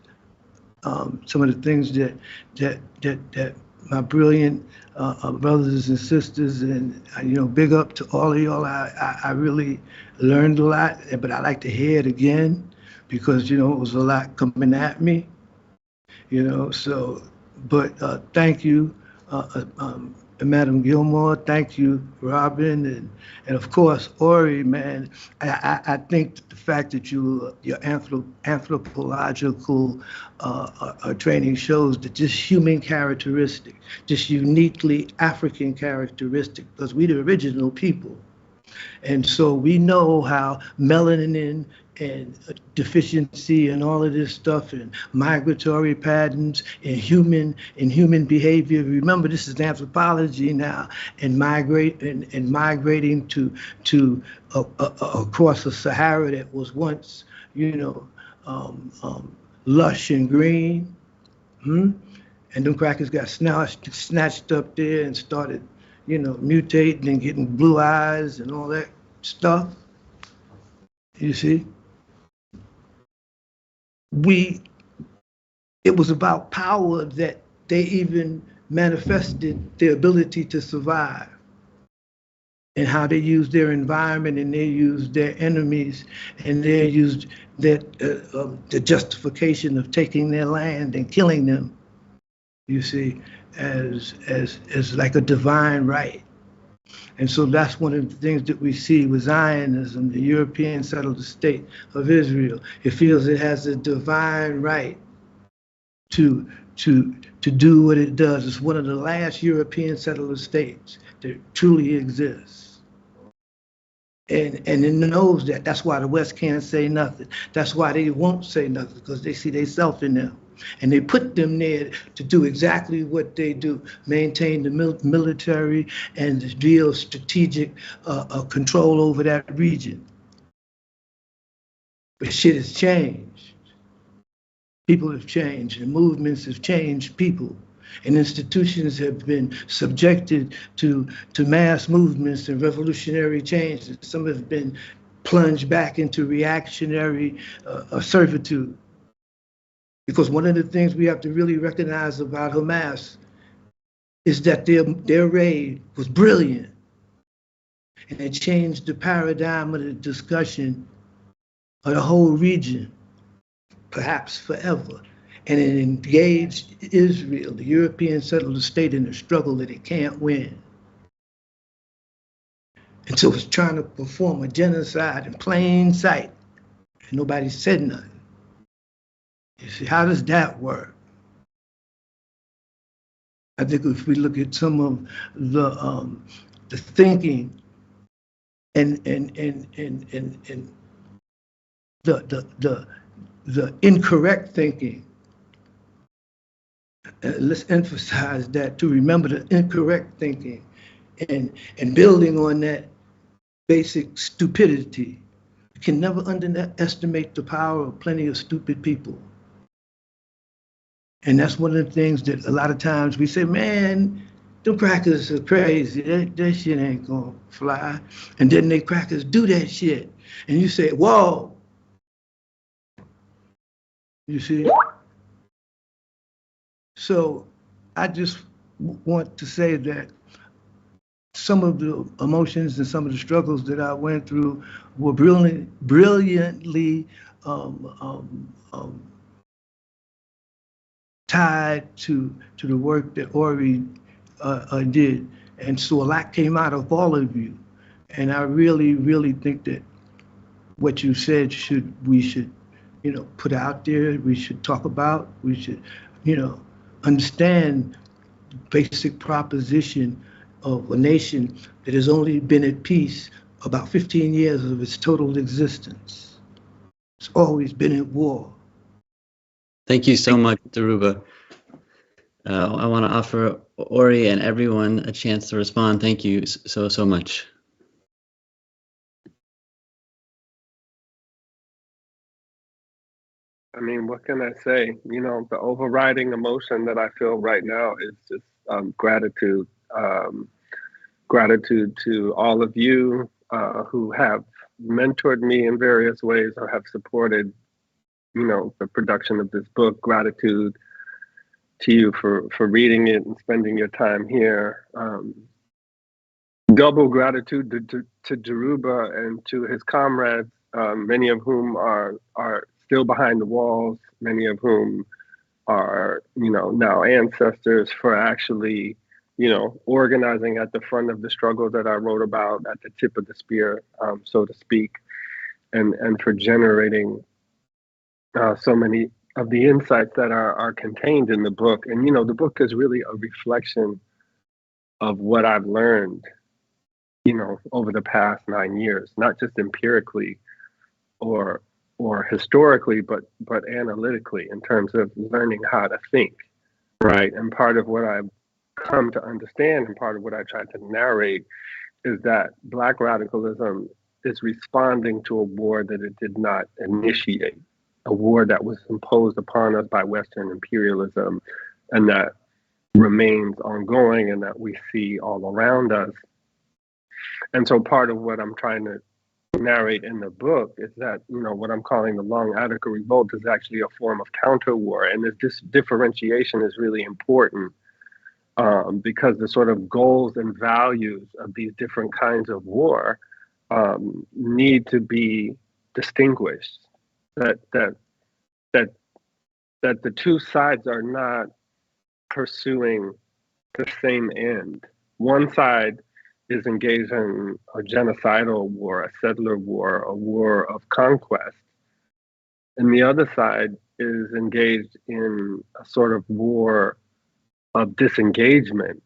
Some of the things that my brilliant brothers and sisters, and big up to all of y'all. I really learned a lot, but I like to hear it again because it was a lot coming at me. So, but thank you, Madam Gilmore. Thank you, Robin, and of course Ori, man. I think that the fact that your anthropological training shows that this human characteristic, this uniquely African characteristic, because we the original people, and so we know how melanin and deficiency and all of this stuff and migratory patterns and human behavior. Remember, this is anthropology now, and migrating to across the Sahara that was once, lush and green. And them crackers got snatched up there and started, mutating and getting blue eyes and all that stuff. You see? It was about power that they even manifested their ability to survive. and how they use their environment, and they use their enemies, and they use the justification of taking their land and killing them, you see, as like a divine right. And so that's one of the things that we see with Zionism, the European settled state of Israel. It feels it has a divine right to do what it does. It's one of the last European settled states that truly exists. And it knows that. That's why the West can't say nothing. That's why they won't say nothing, because they see themselves in them. And they put them there to do exactly what they do, maintain the military and the geostrategic control over that region. But shit has changed. People have changed, and movements have changed people. And institutions have been subjected to mass movements and revolutionary changes. Some have been plunged back into reactionary servitude. Because one of the things we have to really recognize about Hamas is that their raid was brilliant. And it changed the paradigm of the discussion of the whole region, perhaps forever. And it engaged Israel, the European settled state, in a struggle that it can't win. And so it's trying to perform a genocide in plain sight, and nobody said nothing. You see, how does that work? I think if we look at some of the thinking and the incorrect thinking, let's emphasize that, to remember the incorrect thinking and building on that basic stupidity. You can never underestimate the power of plenty of stupid people. And that's one of the things that a lot of times we say, man, them crackers are crazy. That shit ain't gonna fly. And then they crackers do that shit. And you say, whoa. You see? So I just want to say that some of the emotions and some of the struggles that I went through were brilliantly tied to the work that Ori did. And so a lot came out of all of you. And I really, really think that what you said we should, put out there, we should talk about, we should, understand the basic proposition of a nation that has only been at peace about 15 years of its total existence. It's always been at war.
Thank you so much, Daruba. I want to offer Ori and everyone a chance to respond. Thank you so much.
I mean, what can I say? The overriding emotion that I feel right now is just gratitude. Gratitude to all of you who have mentored me in various ways or have supported, the production of this book. Gratitude to you for reading it and spending your time here. Double gratitude to Daruba and to his comrades, many of whom are still behind the walls, many of whom are, now ancestors, for actually, organizing at the front of the struggle that I wrote about, at the tip of the spear, so to speak, and for generating so many of the insights that are contained in the book. And, the book is really a reflection of what I've learned, over the past 9 years, not just empirically or historically, but analytically, in terms of learning how to think, right? And part of what I've come to understand, and part of what I tried to narrate, is that Black radicalism is responding to a war that it did not initiate, a war that was imposed upon us by Western imperialism, and that remains ongoing, and that we see all around us. And so part of what I'm trying to narrate in the book is that, what I'm calling the Long Attica Revolt is actually a form of counter war. And this differentiation is really important, because the sort of goals and values of these different kinds of war need to be distinguished. That the two sides are not pursuing the same end. One side is engaged in a genocidal war, a settler war, a war of conquest, and the other side is engaged in a sort of war of disengagement,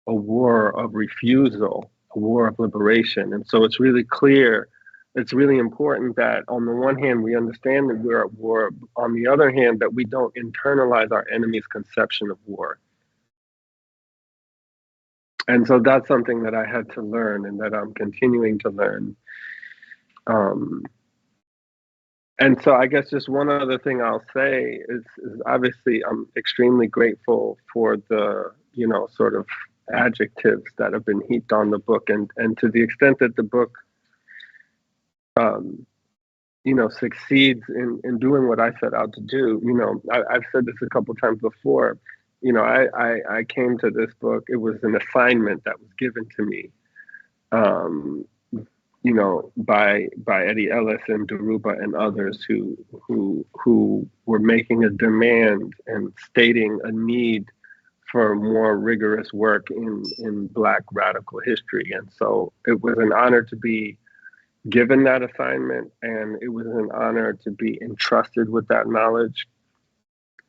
a war of refusal, a war of liberation. And so it's really clear, it's really important that on the one hand, we understand that we're at war, on the other hand, that we don't internalize our enemy's conception of war. And so that's something that I had to learn and that I'm continuing to learn. And so I guess just one other thing I'll say is obviously I'm extremely grateful for the, sort of adjectives that have been heaped on the book. And to the extent that the book, succeeds in doing what I set out to do, I've said this a couple times before, I came to this book, it was an assignment that was given to me. By Eddie Ellis and Daruba and others who were making a demand and stating a need for more rigorous work in Black radical history. And so it was an honor to be given that assignment, and it was an honor to be entrusted with that knowledge.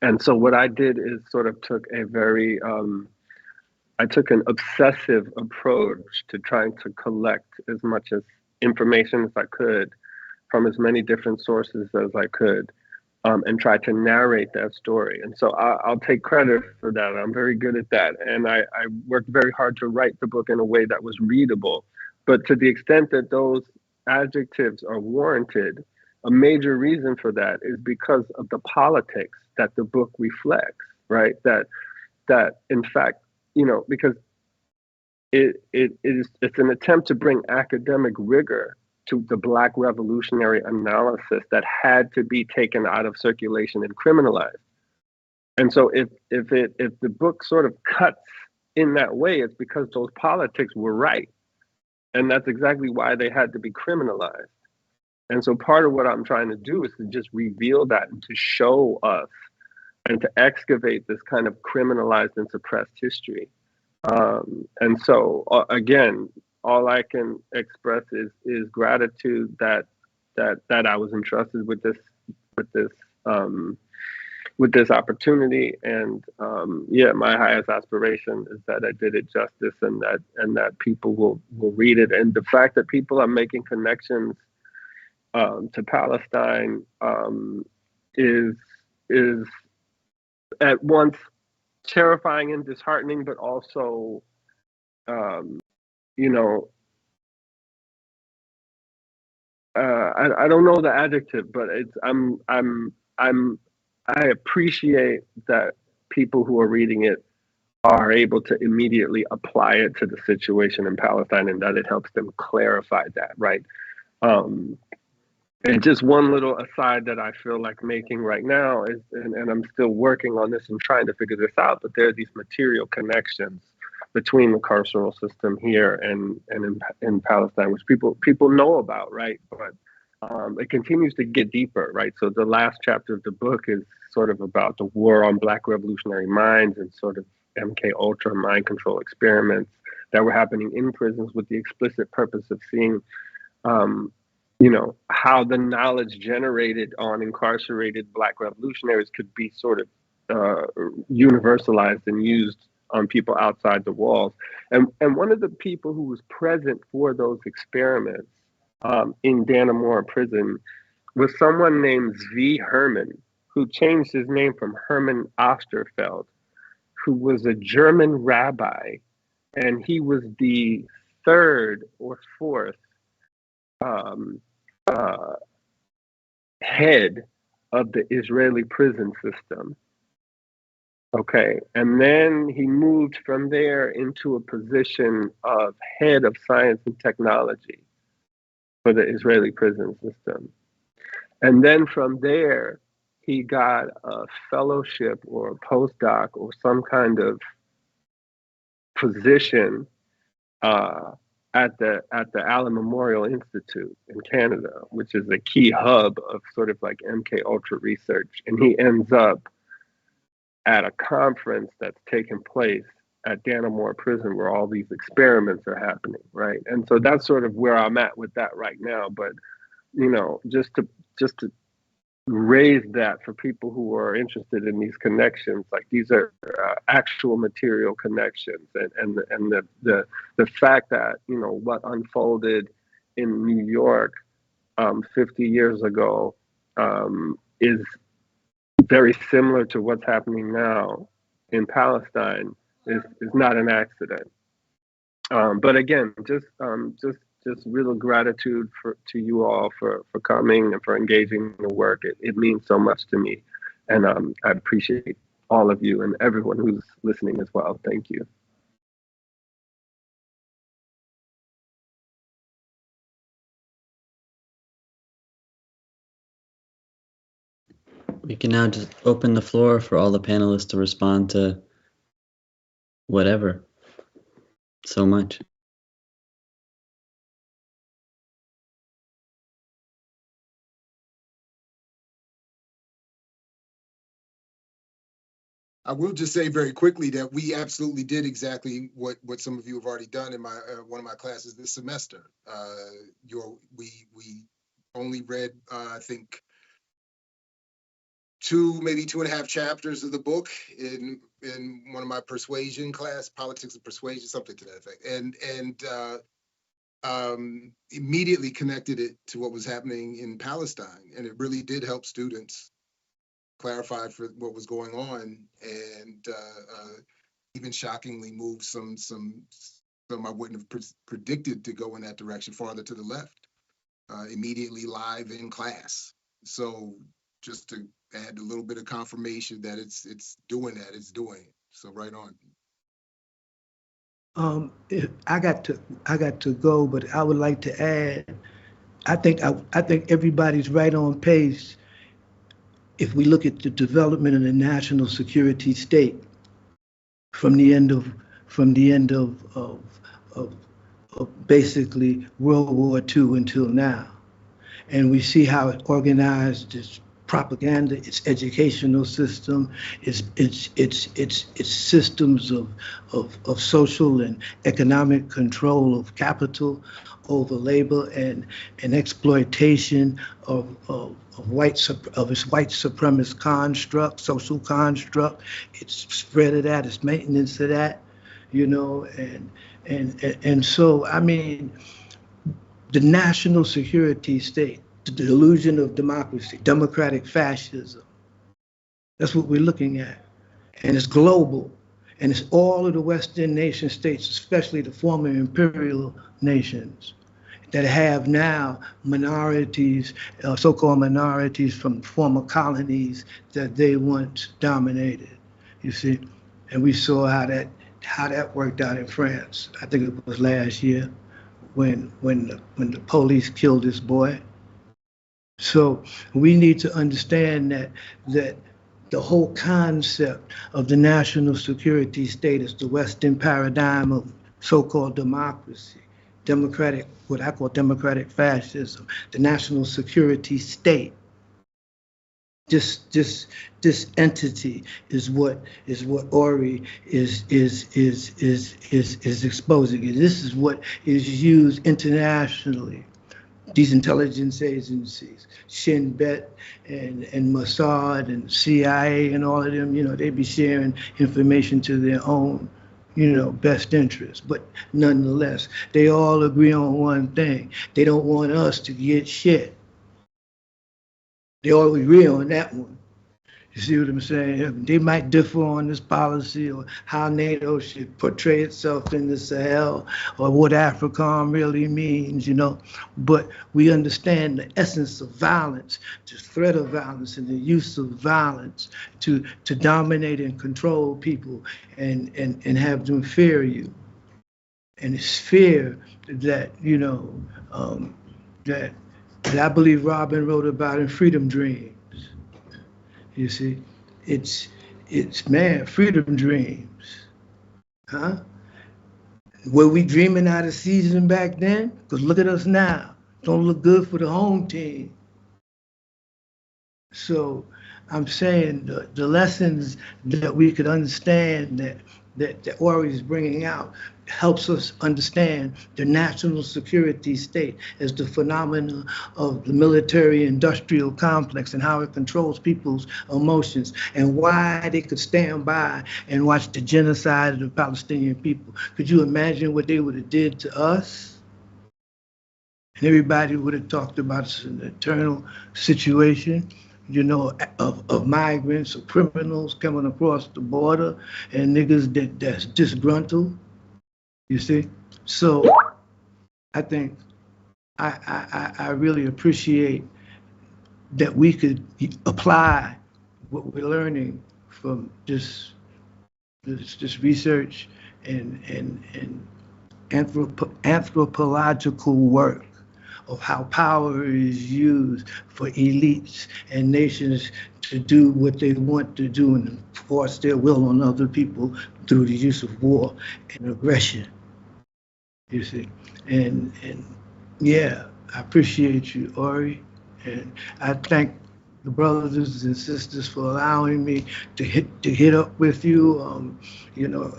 And so what I did is sort of took a very I took an obsessive approach to trying to collect as much as information as I could from as many different sources as I could, and try to narrate that story. And so I'll take credit for that. I'm very good at that. And I worked very hard to write the book in a way that was readable. But to the extent that those adjectives are warranted, a major reason for that is because of the politics that the book reflects, right? That in fact, because it's an attempt to bring academic rigor to the Black revolutionary analysis that had to be taken out of circulation and criminalized. And so if the book sort of cuts in that way, it's because those politics were right. And that's exactly why they had to be criminalized. And so part of what I'm trying to do is to just reveal that and to show us and to excavate this kind of criminalized and suppressed history. And so again, all I can express is gratitude that I was entrusted with this opportunity. And my highest aspiration is that I did it justice, and that people will read it. And the fact that people are making connections to Palestine is at once terrifying and disheartening, but also, I don't know the adjective, but I appreciate that people who are reading it are able to immediately apply it to the situation in Palestine, and that it helps them clarify that, right? And just one little aside that I feel like making right now is, and I'm still working on this and trying to figure this out, but there are these material connections between the carceral system here and in Palestine, which people know about, right? But it continues to get deeper, right? So the last chapter of the book is sort of about the war on Black revolutionary minds and sort of MK Ultra mind control experiments that were happening in prisons with the explicit purpose of seeing how the knowledge generated on incarcerated Black revolutionaries could be sort of universalized and used on people outside the walls. And one of the people who was present for those experiments in Dannemora prison was someone named Zvi Herman, who changed his name from Herman Osterfeld, who was a German rabbi, and he was the third or fourth head of the Israeli prison system. Okay, and then he moved from there into a position of head of science and technology for the Israeli prison system. And then from there, he got a fellowship or a postdoc or some kind of position at the Allen Memorial Institute in Canada, which is a key hub of sort of like MK Ultra research, and he ends up at a conference that's taking place at Dannemora Prison where all these experiments are happening, right? And so that's sort of where I'm at with that right now. But you know, just to raise that for people who are interested in these connections, like these are actual material connections, and the fact that, you know, what unfolded in New York 50 years ago is very similar to what's happening now in Palestine is not an accident. But again, just real gratitude to you all for coming and for engaging in the work. It means so much to me, and I appreciate all of you and everyone who's listening as well. Thank you.
We can now just open the floor for all the panelists to respond to whatever. So much.
I will just say very quickly that we absolutely did exactly what some of you have already done in my one of my classes this semester. We only read I think maybe 2.5 chapters of the book in one of my persuasion class, politics of persuasion, something to that effect, and immediately connected it to what was happening in Palestine, and it really did help students clarify for what was going on, and even shockingly moved some I wouldn't have predicted to go in that direction farther to the left, immediately live in class. So just to add a little bit of confirmation that it's doing that, it's doing it. So right on.
I got to go, but I would like to add. I think everybody's right on pace. If we look at the development of the national security state from the end of basically World War II until now, and we see how it organized its propaganda, its educational system, its systems of social and economic control of capital over labor, and exploitation of its white supremacist construct, social construct, its spread of that, its maintenance of that, you know, and so I mean, the national security state, the delusion of democracy, democratic fascism. That's what we're looking at. And it's global. And it's all of the Western nation states, especially the former imperial nations, that have now minorities, so-called minorities from former colonies that they once dominated, you see. And we saw how that worked out in France. I think it was last year when the police killed this boy. So we need to understand that the whole concept of the national security state is the Western paradigm of so-called democracy, democratic, what I call democratic fascism, the national security state. This entity is what Ori is exposing. And this is what is used internationally. These intelligence agencies, Shin Bet and Mossad and CIA and all of them, you know, they be sharing information to their own, you know, best interest. But nonetheless, they all agree on one thing. They don't want us to get shit. They all agree on that one. You see what I'm saying? They might differ on this policy or how NATO should portray itself in the Sahel or what Africana really means, you know. But we understand the essence of violence, the threat of violence and the use of violence to dominate and control people and have them fear you. And it's fear that, you know, that I believe Robin wrote about in Freedom Dreams. You see, it's man, freedom dreams, huh? Were we dreaming out of season back then? Because look at us now. Don't look good for the home team. So I'm saying the lessons that we could understand that Ori is bringing out helps us understand the national security state as the phenomena of the military-industrial complex and how it controls people's emotions and why they could stand by and watch the genocide of the Palestinian people. Could you imagine what they would have did to us? And everybody would have talked about an eternal situation, you know, of migrants or criminals coming across the border and niggas that's disgruntled, you see? So I think I really appreciate that we could apply what we're learning from this research and anthropological work of how power is used for elites and nations to do what they want to do and force their will on other people through the use of war and aggression, you see. And yeah, I appreciate you, Ori, and I thank the brothers and sisters for allowing me to hit up with you. You know,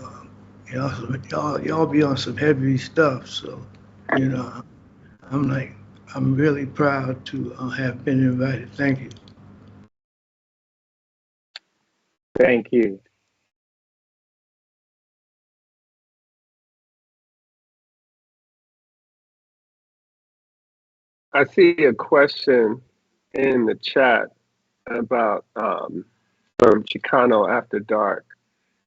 y'all be on some heavy stuff, so you know, I'm really proud to have been invited. Thank you.
Thank you.
I see a question in the chat about from Chicano After Dark.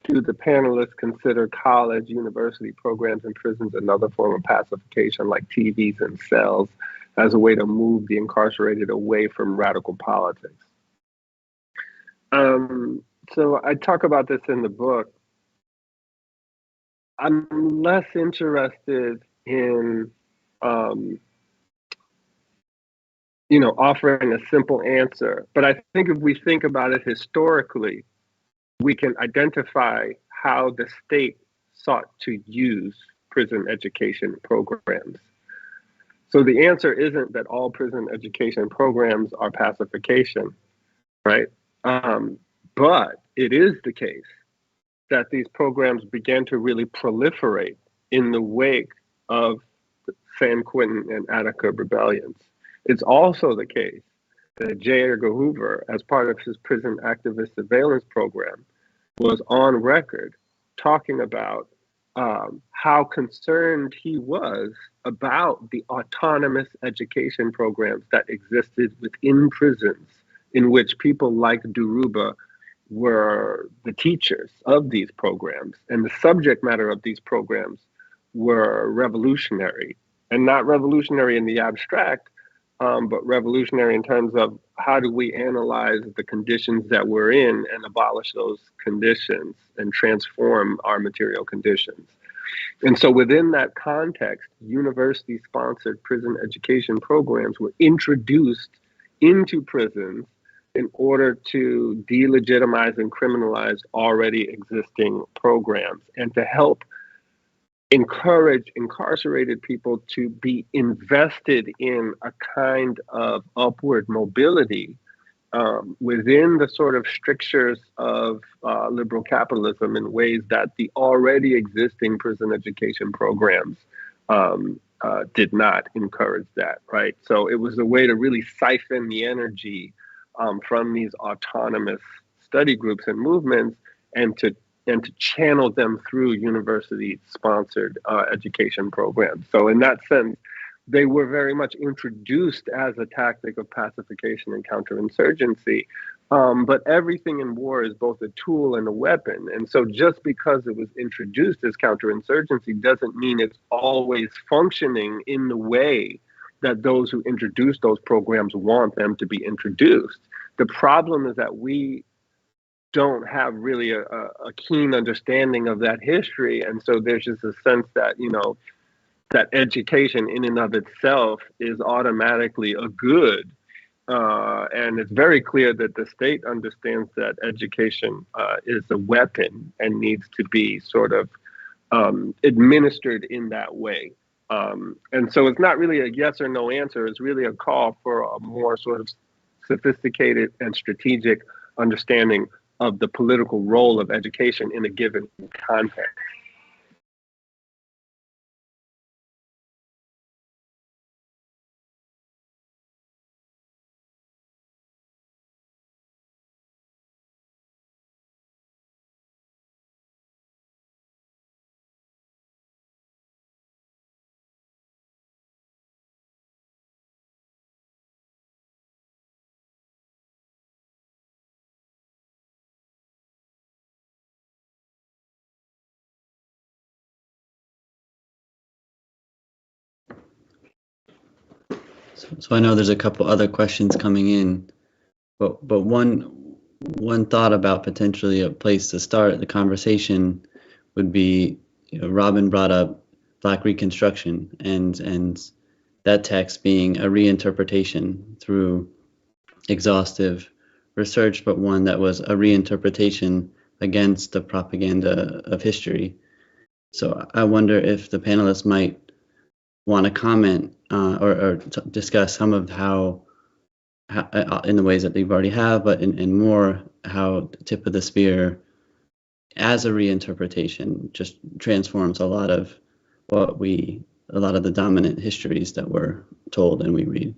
Do the panelists consider college, university programs, and prisons another form of pacification like TVs and cells as a way to move the incarcerated away from radical politics? So I talk about this in the book. I'm less interested in offering a simple answer. But I think if we think about it historically, we can identify how the state sought to use prison education programs. So the answer isn't that all prison education programs are pacification, right? But it is the case that these programs began to really proliferate in the wake of the San Quentin and Attica rebellions. It's also the case that J. Edgar Hoover, as part of his prison activist surveillance program, was on record talking about how concerned he was about the autonomous education programs that existed within prisons, in which people like Daruba were the teachers of these programs, and the subject matter of these programs were revolutionary, and not revolutionary in the abstract, but revolutionary in terms of how do we analyze the conditions that we're in and abolish those conditions and transform our material conditions. And so within that context, university-sponsored prison education programs were introduced into prisons in order to delegitimize and criminalize already existing programs and to help encourage incarcerated people to be invested in a kind of upward mobility within the sort of strictures of liberal capitalism in ways that the already existing prison education programs did not encourage that, right? So it was a way to really siphon the energy from these autonomous study groups and movements and to channel them through university-sponsored education programs. So in that sense, they were very much introduced as a tactic of pacification and counterinsurgency. But everything in war is both a tool and a weapon. And so just because it was introduced as counterinsurgency doesn't mean it's always functioning in the way that those who introduce those programs want them to be introduced. The problem is that we don't have really a keen understanding of that history. And so there's just a sense that, that education in and of itself is automatically a good. And it's very clear that the state understands that education is a weapon and needs to be sort of administered in that way. And so it's not really a yes or no answer. It's really a call for a more sort of sophisticated and strategic understanding of the political role of education in a given context.
So I know there's a couple other questions coming in, but one thought about potentially a place to start the conversation would be, Robin brought up Black Reconstruction and that text being a reinterpretation through exhaustive research, but one that was a reinterpretation against the propaganda of history. So I wonder if the panelists might want to comment or discuss some of how in the ways that they've already have, but in more how Tip of the Spear as a reinterpretation just transforms a lot of the dominant histories that we're told and we read.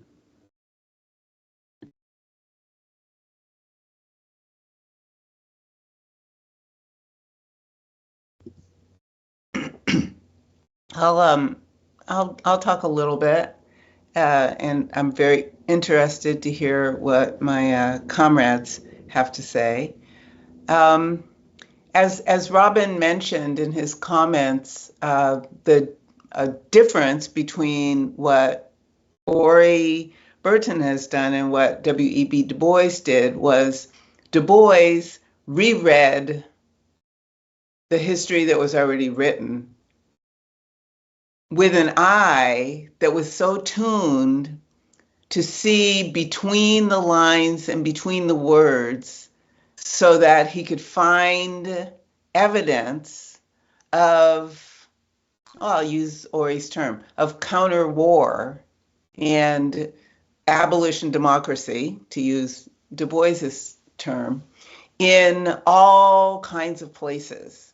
I'll talk a little bit, and I'm very interested to hear what my comrades have to say. As Robin mentioned in his comments, the difference between what Ori Burton has done and what W.E.B. Du Bois did was Du Bois reread the history that was already written with an eye that was so tuned to see between the lines and between the words so that he could find evidence of, I'll use Ori's term, of counter war and abolition democracy, to use Du Bois's term, in all kinds of places.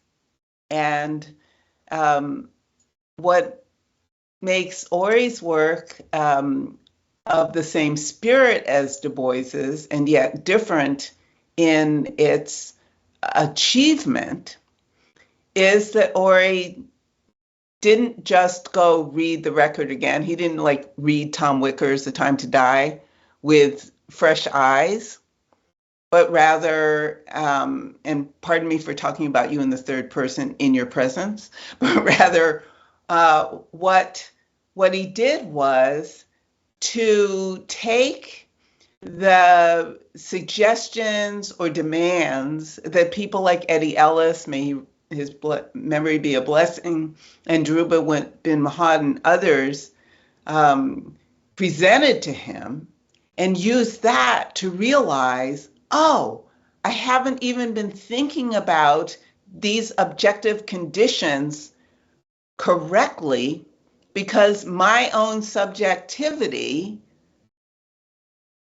And what makes Ori's work of the same spirit as Du Bois's and yet different in its achievement is that Ori didn't just go read the record again. He didn't like read Tom Wicker's The Time to Die with fresh eyes, but rather, and pardon me for talking about you in the third person in your presence, but rather what he did was to take the suggestions or demands that people like Eddie Ellis, may his memory be a blessing, and Daruba bin Wahad and others presented to him, and use that to realize, oh, I haven't even been thinking about these objective conditions correctly because my own subjectivity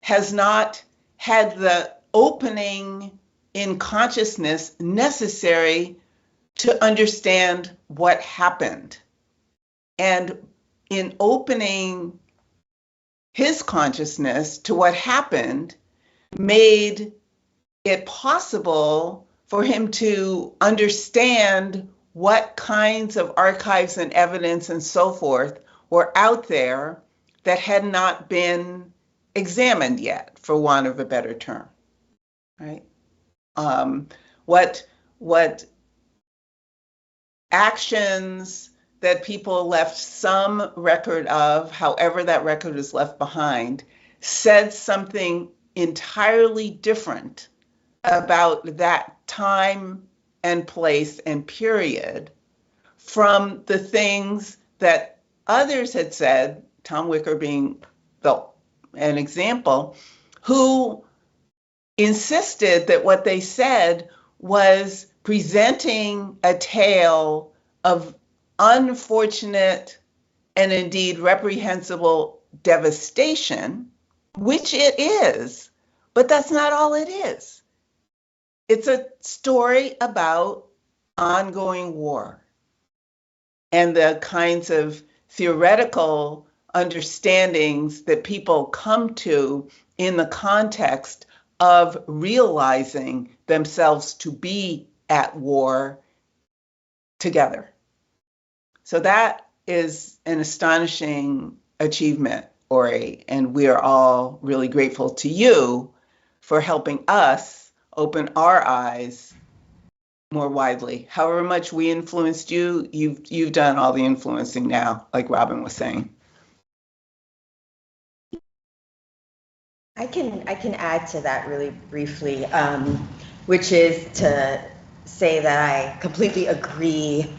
has not had the opening in consciousness necessary to understand what happened. And in opening his consciousness to what happened, made it possible for him to understand what kinds of archives and evidence and so forth were out there that had not been examined yet, for want of a better term, right? What actions that people left some record of, however that record is left behind, said something entirely different about that time and place and period from the things that others had said, Tom Wicker being an example, who insisted that what they said was presenting a tale of unfortunate and indeed reprehensible devastation, which it is, but that's not all it is. It's a story about ongoing war and the kinds of theoretical understandings that people come to in the context of realizing themselves to be at war together. So that is an astonishing achievement, Ori, and we are all really grateful to you for helping us open our eyes more widely. However much we influenced you, you've done all the influencing now, like Robin was saying.
I can add to that really briefly, which is to say that I completely agree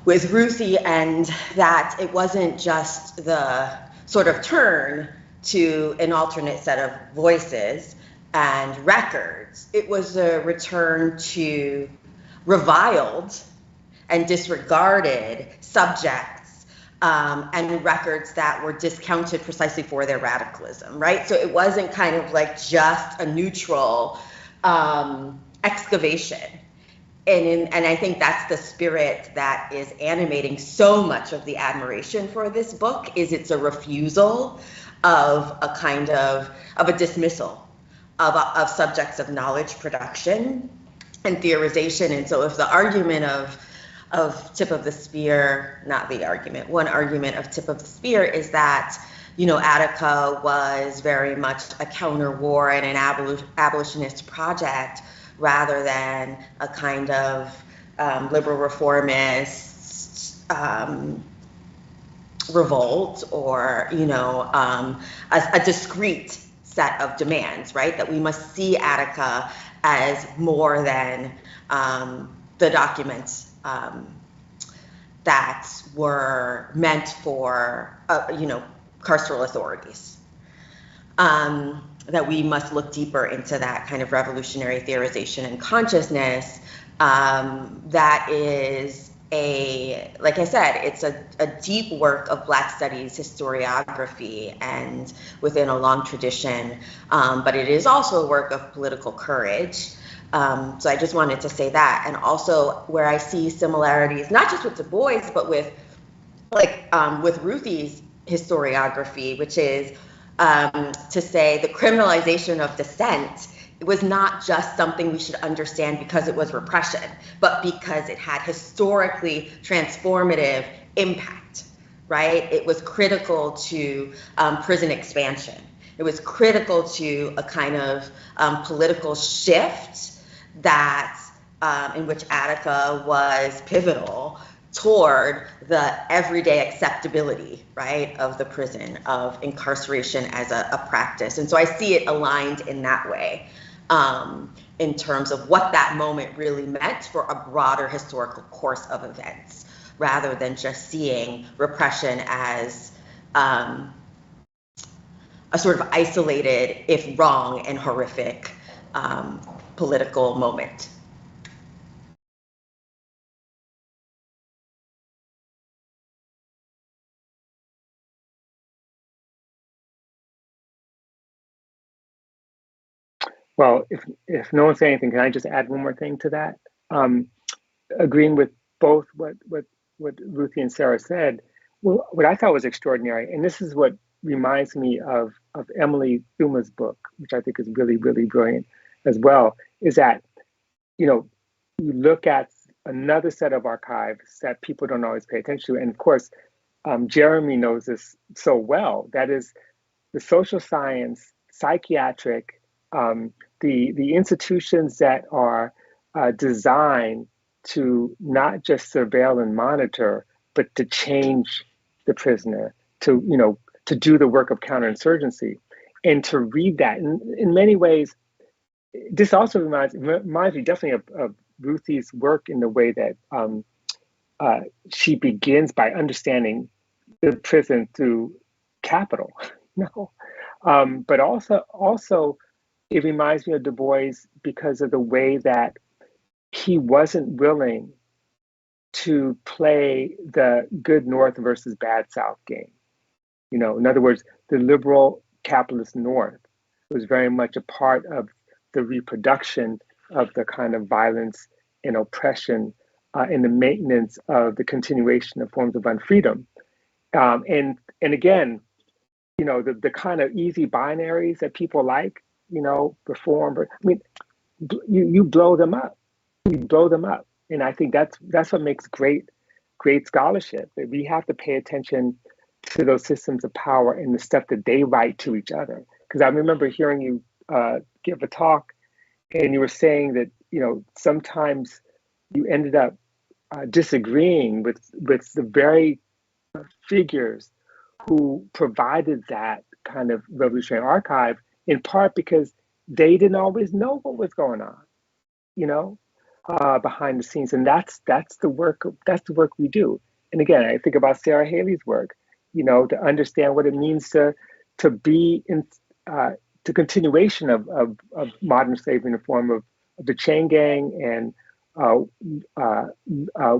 with Ruthie, and that it wasn't just the sort of turn to an alternate set of voices and records. It was a return to reviled and disregarded subjects and records that were discounted precisely for their radicalism, right? So it wasn't kind of like just a neutral excavation. And I think that's the spirit that is animating so much of the admiration for this book, is it's a refusal of a kind of a dismissal of subjects of knowledge production and theorization. And so if the argument of tip of the spear, not the argument, one argument of tip of the spear is that, you know, Attica was very much a counter-war and an abolitionist project, rather than a kind of liberal reformist revolt, or, you know, a discrete set of demands, right? That we must see Attica as more than the documents that were meant for, you know, carceral authorities. That we must look deeper into that kind of revolutionary theorization and consciousness. That is like I said, it's a deep work of Black studies historiography and within a long tradition, but it is also a work of political courage. So I just wanted to say that. And also where I see similarities, not just with Du Bois, but with with Ruthie's historiography, which is to say the criminalization of dissent, it was not just something we should understand because it was repression, but because it had historically transformative impact, right? It was critical to prison expansion. It was critical to a kind of political shift that in which Attica was pivotal toward the everyday acceptability, right, of the prison, of incarceration as a practice. And so I see it aligned in that way, in terms of what that moment really meant for a broader historical course of events, rather than just seeing repression as a sort of isolated, if wrong and horrific, political moment.
Well, if no one says anything, can I just add one more thing to that? Agreeing with both what Ruthie and Sarah said, well, what I thought was extraordinary, and this is what reminds me of Emily Thuma's book, which I think is really, really brilliant as well, is that, you know, you look at another set of archives that people don't always pay attention to. And of course, Jeremy knows this so well. That is the social science, psychiatric, the institutions that are designed to not just surveil and monitor, but to change the prisoner, to, you know, to do the work of counterinsurgency. And to read that in many ways, this also reminds me definitely of Ruthie's work in the way that she begins by understanding the prison through capital. No, but also it reminds me of Du Bois because of the way that he wasn't willing to play the good North versus bad South game. You know, in other words, the liberal capitalist North was very much a part of the reproduction of the kind of violence and oppression and the maintenance of the continuation of forms of unfreedom. And again, you know, the kind of easy binaries that people like, you know, reform, I mean, you blow them up. You blow them up. And I think that's what makes great scholarship. That we have to pay attention to those systems of power and the stuff that they write to each other. Because I remember hearing you give a talk, and you were saying that, you know, sometimes you ended up disagreeing with the very figures who provided that kind of revolutionary archive, in part because they didn't always know what was going on, you know, behind the scenes. And that's the work we do. And again, I think about Sarah Haley's work, you know, to understand what it means to be in the continuation of modern slavery in the form of the chain gang and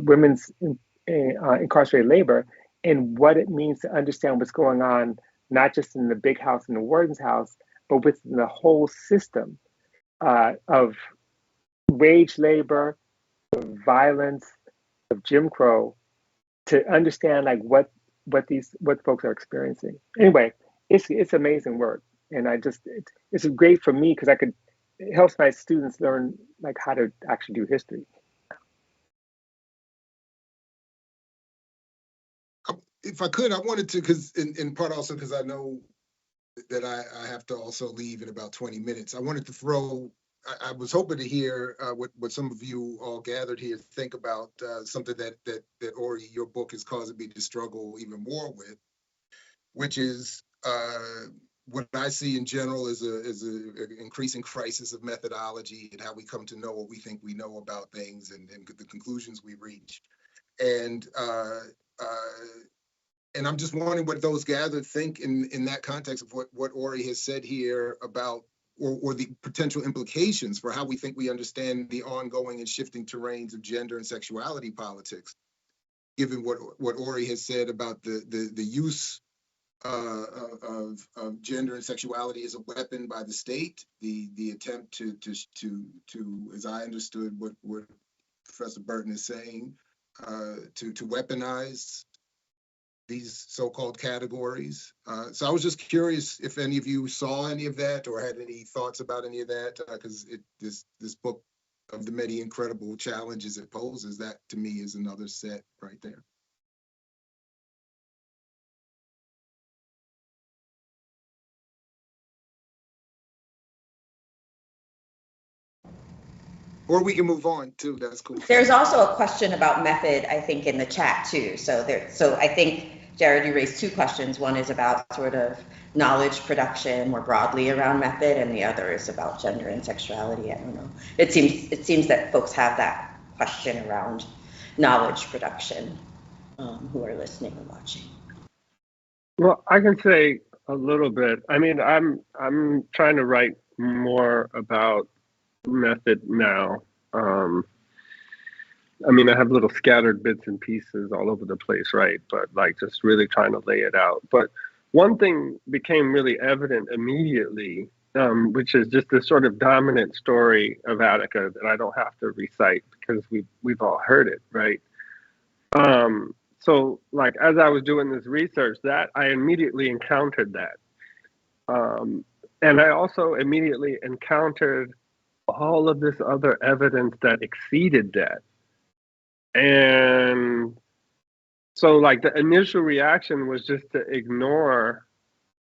women's incarcerated labor, and what it means to understand what's going on, not just in the big house and the warden's house, but within the whole system of wage labor, of violence, of Jim Crow, to understand like what folks are experiencing. Anyway, it's amazing work, and it's great for me because it helps my students learn like how to actually do history.
If I could, I wanted to, because in part also because I know that I have to also leave in about 20 minutes. I wanted to throw, I was hoping to hear what some of you all gathered here think about something that Ori, your book is causing me to struggle even more with, which is what I see in general is an increasing crisis of methodology and how we come to know what we think we know about things and the conclusions we reach. And I'm just wondering what those gathered think in that context of what Ori has said here about, or the potential implications for how we think we understand the ongoing and shifting terrains of gender and sexuality politics, given what Ori has said about the use of gender and sexuality as a weapon by the state, the attempt to as I understood what Professor Burton is saying, to weaponize these so-called categories. So I was just curious if any of you saw any of that or had any thoughts about any of that, because this book of the many incredible challenges it poses, that to me is another set right there. Or we can move on too, that's cool.
There's also a question about method, I think, in the chat too. So I think, Jared, you raised two questions. One is about sort of knowledge production more broadly around method, and the other is about gender and sexuality. I don't know. It seems that folks have that question around knowledge production, who are listening and watching.
Well, I can say a little bit. I mean, I'm trying to write more about method now. I mean, I have little scattered bits and pieces all over the place, right? But like just really trying to lay it out. But one thing became really evident immediately, which is just the sort of dominant story of Attica that I don't have to recite because we've all heard it, right? So like as I was doing this research, that I immediately encountered that. And I also immediately encountered all of this other evidence that exceeded that. And so like the initial reaction was just to ignore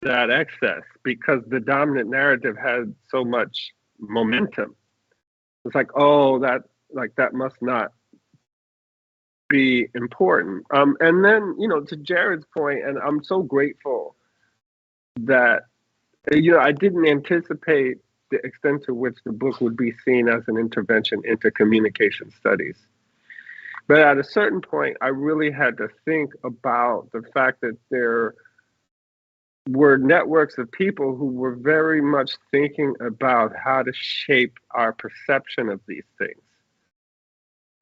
that excess because the dominant narrative had so much momentum. It's like, oh, that must not be important. And then, you know, to Jared's point, and I'm so grateful that, you know, I didn't anticipate the extent to which the book would be seen as an intervention into communication studies. But at a certain point, I really had to think about the fact that there were networks of people who were very much thinking about how to shape our perception of these things,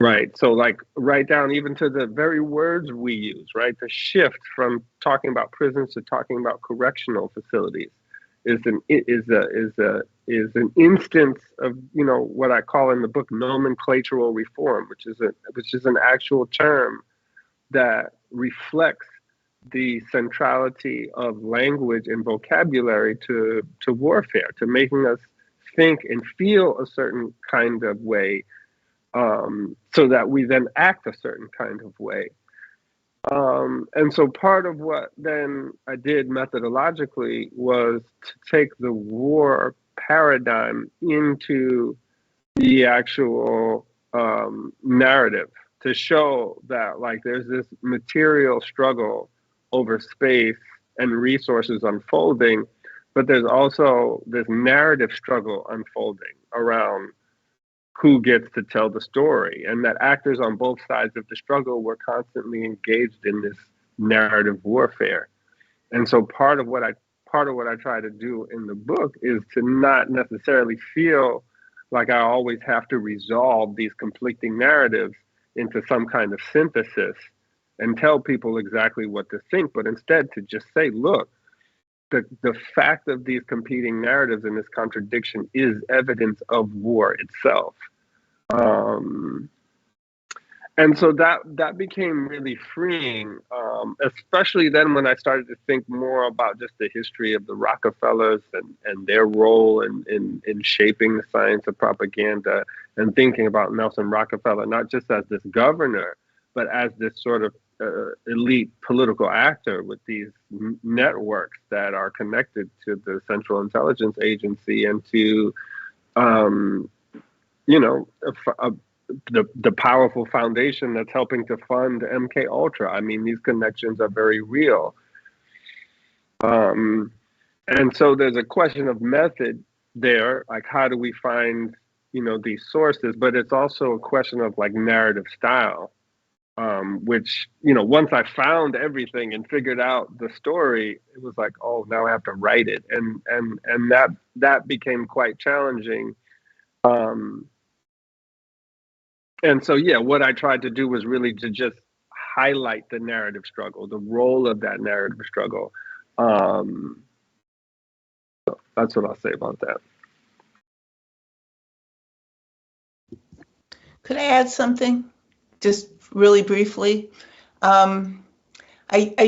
Right. So like right down even to the very words we use, right? The shift from talking about prisons to talking about correctional facilities is an instance of, you know, what I call in the book nomenclatural reform, which is an actual term that reflects the centrality of language and vocabulary to warfare, to making us think and feel a certain kind of way, so that we then act a certain kind of way. And so part of what then I did methodologically was to take the war paradigm into the actual narrative, to show that like there's this material struggle over space and resources unfolding, but there's also this narrative struggle unfolding around who gets to tell the story, and that actors on both sides of the struggle were constantly engaged in this narrative warfare. And so part of what I try to do in the book is to not necessarily feel like I always have to resolve these conflicting narratives into some kind of synthesis and tell people exactly what to think, but instead to just say, look, the fact of these competing narratives and this contradiction is evidence of war itself. And so that became really freeing, especially then when I started to think more about just the history of the Rockefellers and their role in shaping the science of propaganda, and thinking about Nelson Rockefeller not just as this governor, but as this sort of elite political actor with these networks that are connected to the Central Intelligence Agency and to, you know, the powerful foundation that's helping to fund MK Ultra. I mean, these connections are very real. And so there's a question of method there, like how do we find, you know, these sources, but it's also a question of like narrative style, which, you know, once I found everything and figured out the story, it was like, oh, now I have to write it. And that became quite challenging. And so, yeah, what I tried to do was really to just highlight the narrative struggle, the role of that narrative struggle. So that's what I'll say about that.
Could I add something, just really briefly? I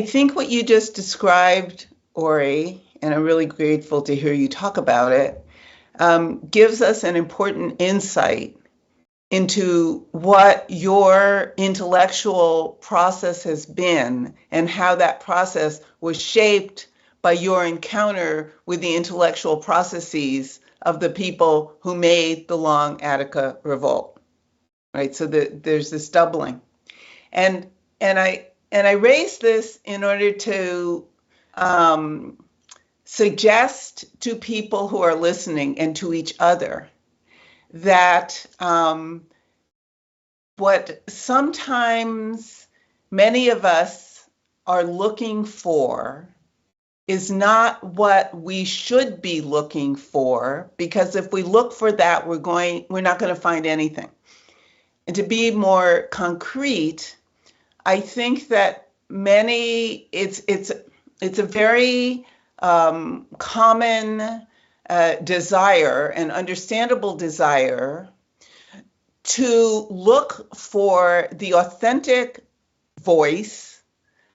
think what you just described, Ori, and I'm really grateful to hear you talk about it, gives us an important insight into what your intellectual process has been and how that process was shaped by your encounter with the intellectual processes of the people who made the Long Attica Revolt, right? So there's this doubling. And I raise this in order to suggest to people who are listening and to each other that what sometimes many of us are looking for is not what we should be looking for, because if we look for that, we're not going to find anything. And to be more concrete, I think that it's a very common desire, an understandable desire, to look for the authentic voice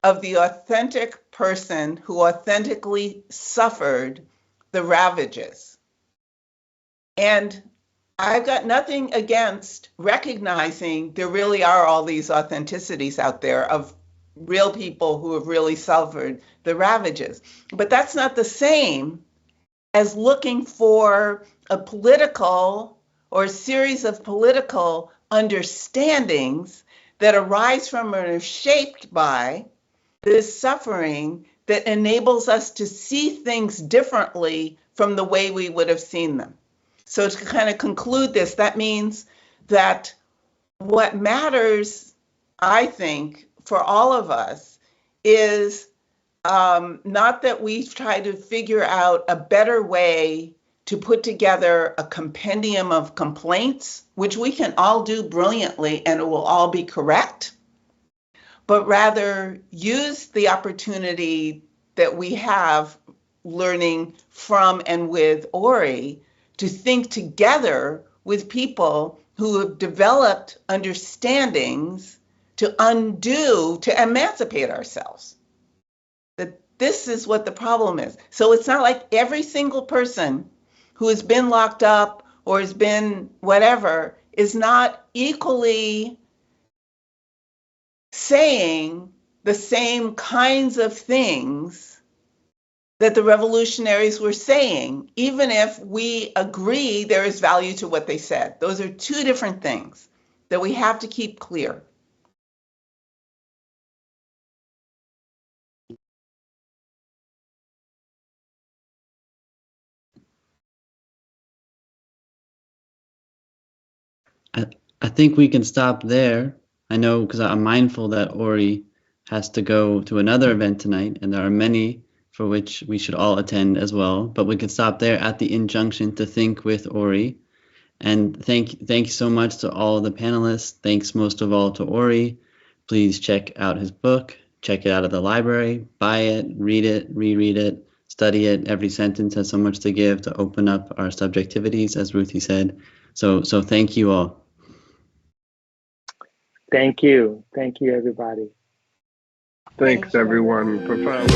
of the authentic person who authentically suffered the ravages. And I've got nothing against recognizing there really are all these authenticities out there of real people who have really suffered the ravages. But that's not the same as looking for a political or a series of political understandings that arise from or are shaped by this suffering that enables us to see things differently from the way we would have seen them. So to kind of conclude this, that means that what matters, I think, for all of us is not that we try to figure out a better way to put together a compendium of complaints, which we can all do brilliantly and it will all be correct, but rather use the opportunity that we have learning from and with Ori to think together with people who have developed understandings to emancipate ourselves. That this is what the problem is. So it's not like every single person who has been locked up or has been whatever is not equally saying the same kinds of things that the revolutionaries were saying, even if we agree there is value to what they said. Those are two different things that we have to keep clear.
I think we can stop there. I know because I'm mindful that Ori has to go to another event tonight, and there are many for which we should all attend as well. But we can stop there at the injunction to think with Ori. And thank you so much to all the panelists. Thanks most of all to Ori. Please check out his book. Check it out at the library. Buy it, read it, reread it, study it. Every sentence has so much to give to open up our subjectivities, as Ruthie said. So thank you all.
Thank you. Thank you, everybody.
Thanks, everyone. Profound.